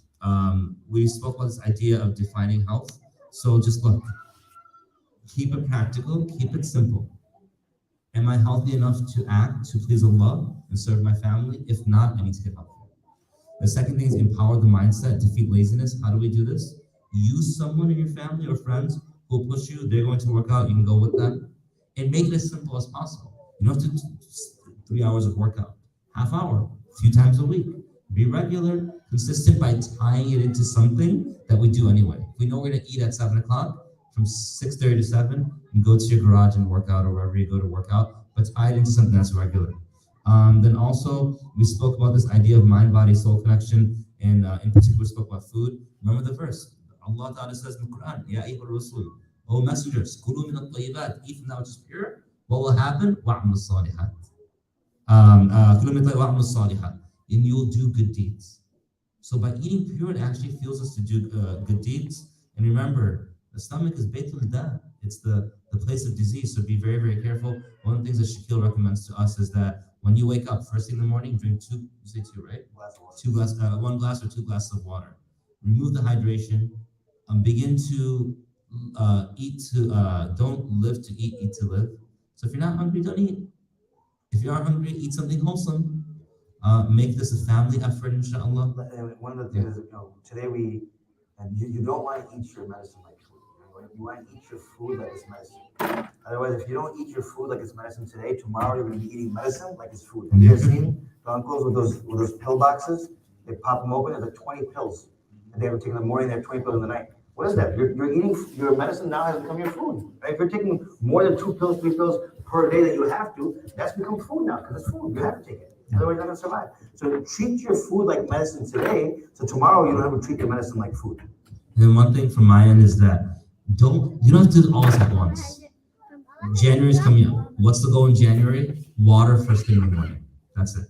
we spoke about this idea of defining health. So just look, keep it practical, keep it simple. Am I healthy enough to act to please Allah and serve my family? If not, I need to get help. The second thing is empower the mindset, defeat laziness. How do we do this? Use someone in your family or friends who will push you. They're going to work out, you can go with them. And make it as simple as possible. You don't have to do 3 hours of workout, half hour, a few times a week. Be regular, consistent by tying it into something that we do anyway. If we know we're gonna eat at 7 o'clock, from 6:30 to 7, and go to your garage and work out or wherever you go to work out, but tie it into something that's regular. Then also, we spoke about this idea of mind, body, soul connection, and in particular, we spoke about food. Remember the verse. Allah Ta'ala says in the Quran, Ya ayyuhar rasul, O messengers, kulu min at-tayyibat, eat from that which is pure. What will happen? Wa'amal salihat. Kulu min at-tayyibat, wa'amal salihat. And you will do good deeds. So by eating pure, it actually fuels us to do good deeds. And remember, the stomach is Baytul Da. It's the place of disease. So be very, very careful. One of the things that Shakeel recommends to us is that when you wake up first thing in the morning, drink two, you say two, right? One glass or 2 glasses of water. Remove the hydration. Begin to eat to, don't live to eat, eat to live. So if you're not hungry, don't eat. If you are hungry, eat something wholesome. Make this a family effort, inshallah. One of the things is, today you don't want to eat your medicine like food. You want to eat your food like it's medicine. Otherwise, if you don't eat your food like it's medicine today, tomorrow you're going to be eating medicine like it's food. Have you ever seen the uncles with those pill boxes? They pop them open, there's like 20 pills. And they have taken in the morning, they have 20 pills in the night. What is that? You're eating, your medicine now has become your food. Right? If you're taking more than 2 pills, 3 pills per day that you have to, that's become food now, because it's food. You have to take it. Otherwise, you're not going to survive. So treat your food like medicine today, so tomorrow you don't have to treat your medicine like food. And one thing from my end is that you don't have to do all this at once. January is coming up. What's the goal in January? Water first thing in the morning. That's it.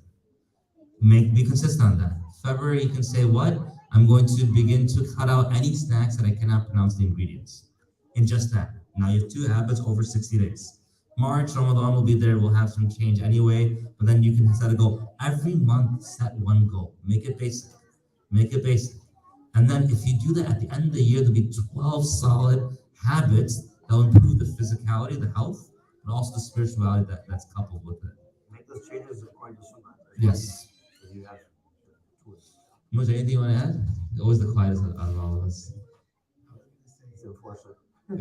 Be consistent on that. February, you can say what? I'm going to begin to cut out any snacks that I cannot pronounce the ingredients. And just that. Now you have 2 habits over 60 days. March, Ramadan will be there. We'll have some change anyway. But then you can set a goal. Every month, set one goal. Make it basic. Make it basic. And then if you do that at the end of the year, there'll be 12 solid habits that will improve the physicality, the health, but also the spirituality that's coupled with it. Make those changes according to Sunnah. Yes. So you have tools. Muj, anything you want to add? Always the quietest out of all of us. It's an enforcer. We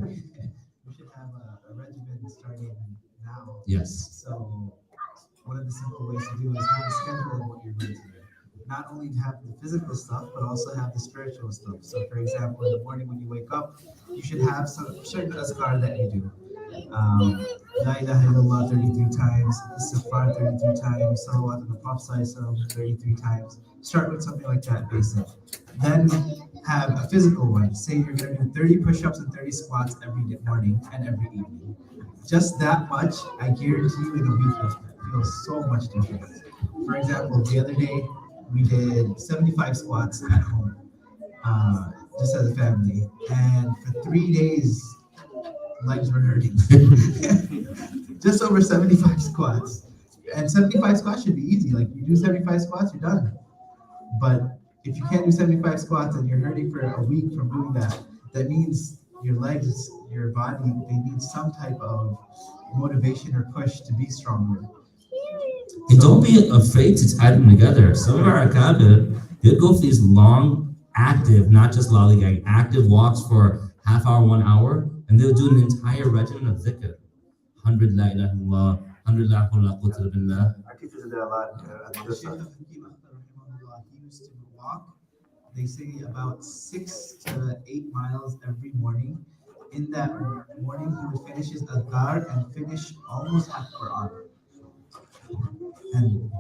should have a regimen starting now. Yes. So one of the simple ways to do is have a schedule of what you're going to do. Not only have the physical stuff, but also have the spiritual stuff. So, for example, in the morning when you wake up, you should have some certain azkar that you do. La ilaha illallah 33 times, istighfar 33 times, salawat on the Prophet 33 times. Start with something like that, basic. Then have a physical one. Say you're going to do 30 push-ups and 30 squats every morning and every evening. Just that much, I guarantee you in a week you'll feel so much different. For example, the other day we did 75 squats at home, just as a family, and for 3 days legs were hurting. Just over 75 squats. And 75 squats should be easy. Like you do 75 squats, you're done. But if you can't do 75 squats and you're hurting for a week from doing that, that means your legs, your body, they need some type of motivation or push to be stronger. And don't be afraid to tie them together. Some of our akabir, they'll go for these long, active, not just lollygagging, active walks for half hour, 1 hour, and they'll do an entire regimen of dhikr. 100 la ilaha illallah, 100 la hawla quwwata illa billah. Our teachers did that a lot at Shaykh Madrasa. Hafiz Mujtaba, he used to walk, they say about 6 to 8 miles every morning. In that morning, he would finish his adhkar and finish almost half Quran. And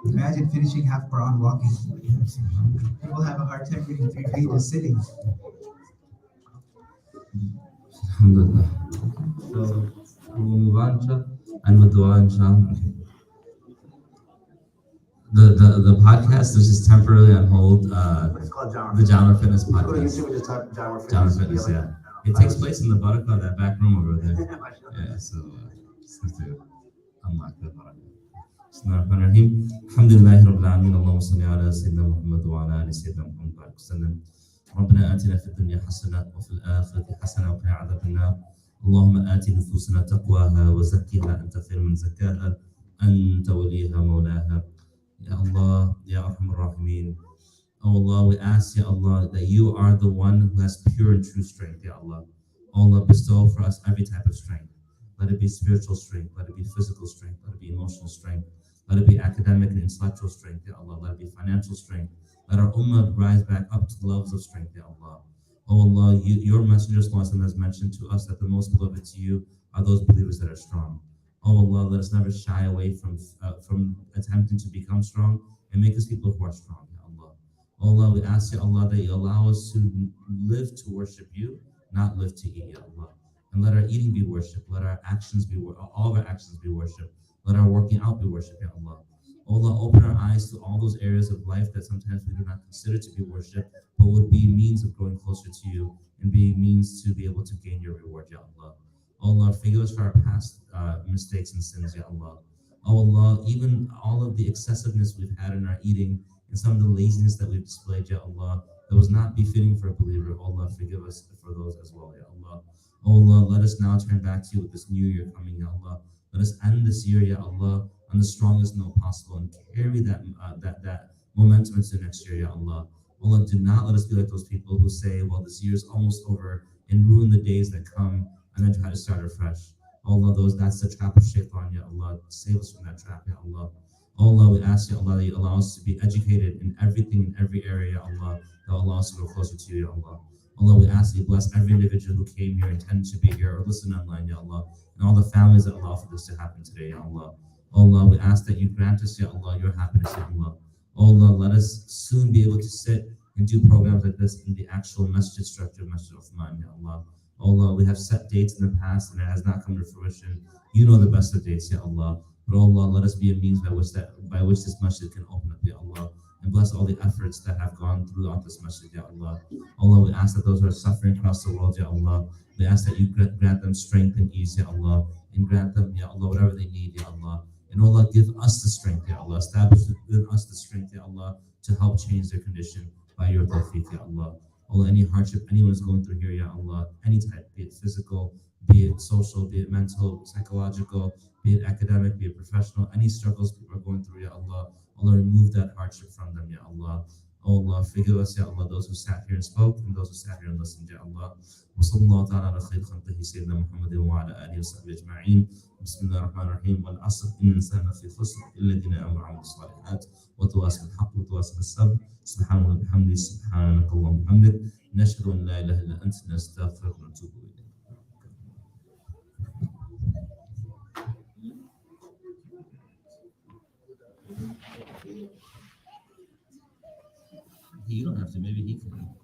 imagine finishing half Quran walking. People have a hard time reading 3 pages sitting. Alhamdulillah. So we'll move on, inshallah, and with dua, inshallah. The podcast is just temporarily on hold. It's called Jaanwar The Jaanwar Fitness Go to podcast. YouTube and just type Jaanwar Fitness. Jaanwar Fitness, yeah. It takes place in the barakah, that back room over there. Yeah, so just have to unlock the barakah. Bismillahirrahmanirrahim. Alhamdulillahi Rabbil Alameen. Allahumma salli ala Sayyidina Muhammad wa ala ali Sayyidina Muhammad wa sallam. ربنا آتنا في الدنيا حسنة وفي الآخرة حسنة وقنا عذاب النار. اللهم آت نفوسنا تقواها وزكها أنت خير من زكاها أنت وليها مولاها. Ya Allah, Ya Arhamar Rahimin. Oh Allah, we ask, Ya Allah, that you are the one who has pure and true strength, Ya Allah. Oh Allah, bestow for us every type of strength. Let it be spiritual strength, let it be physical strength, let it be emotional strength, let it be academic and intellectual strength, Ya Allah. Let it be financial strength. Let our ummah rise back up to the levels of strength, Ya Allah. Oh Allah, your Messenger ﷺ has mentioned to us that the most beloved to you are those believers that are strong. Oh Allah, let us never shy away from attempting to become strong and make us people who are strong, Ya Allah. Oh Allah, we ask, Ya Allah, that you allow us to live to worship you, not live to eat, Ya Allah. And let our eating be worship, let our actions be all of our actions be worship, let our working out be worship, Ya Allah. Oh Allah, open our eyes to all those areas of life that sometimes we do not consider to be worship, but would be means of growing closer to you and be means to be able to gain your reward, Ya Allah. Oh Allah, forgive us for our past mistakes and sins, Ya Allah. Oh Allah, even all of the excessiveness we've had in our eating and some of the laziness that we've displayed, Ya Allah, that was not befitting for a believer. Oh Allah, forgive us for those as well, Ya Allah. Oh Allah, let us now turn back to you with this new year coming, Ya Allah. Let us end this year, Ya Allah, on the strongest note possible and carry that momentum into next year, Ya Allah. Allah, do not let us be like those people who say, well, this year is almost over and ruin the days that come and then try to start afresh. Oh Allah, that's the trap of shaitan, Ya Allah. Save us from that trap, Ya Allah. Oh Allah, we ask, Ya Allah, that you allow us to be educated in everything, in every area, Ya Allah, that will allow us to go closer to you, Ya Allah. Allah, we ask that you bless every individual who came here, intended to be here, or listen online, Ya Allah, and all the families that allow for this to happen today, Ya Allah. Oh Allah, we ask that you grant us, Ya Allah, your happiness, Ya Allah. Oh Allah, let us soon be able to sit and do programs like this in the actual masjid structure of Masjid Uthman, Ya Allah. Oh Allah, we have set dates in the past and it has not come to fruition. You know the best of dates, Ya Allah. But oh Allah, let us be a means by which this masjid can open up, Ya Allah. And bless all the efforts that have gone throughout this masjid, Ya Allah. Allah, we ask that those who are suffering across the world, Ya Allah, we ask that you grant them strength and ease, Ya Allah. And grant them, Ya Allah, whatever they need, Ya Allah. And Allah, give us the strength, Ya Allah. Establish within us the strength, Ya Allah, to help change their condition by your tawfiq, Ya Allah. Allah, any hardship anyone is going through here, Ya Allah, any type, be it physical, be it social, be it mental, psychological, be it academic, be it professional, any struggles people are going through, Ya Allah, Allah, remove that hardship from them, Ya Allah. Oh Allah, forgive us, Ya Allah, those who sat here and spoke and those who sat here and listened, Ya Allah. وصلى الله تعالى على خير خلقه سيدنا محمد وعلى آله وصحبه أجمعين. بسم الله الرحمن الرحيم. والعصر إن الإنسان في خسر إلا الذين آمنوا وعملوا الصالحات وتواصوا بالحق وتواصوا بالصبر. سبحان الله وبحمده سبحانك اللهم وبحمدك نشهد أن لا إله إلا أنت نستغفرك ونتوب إليك. You don't have to, maybe he can.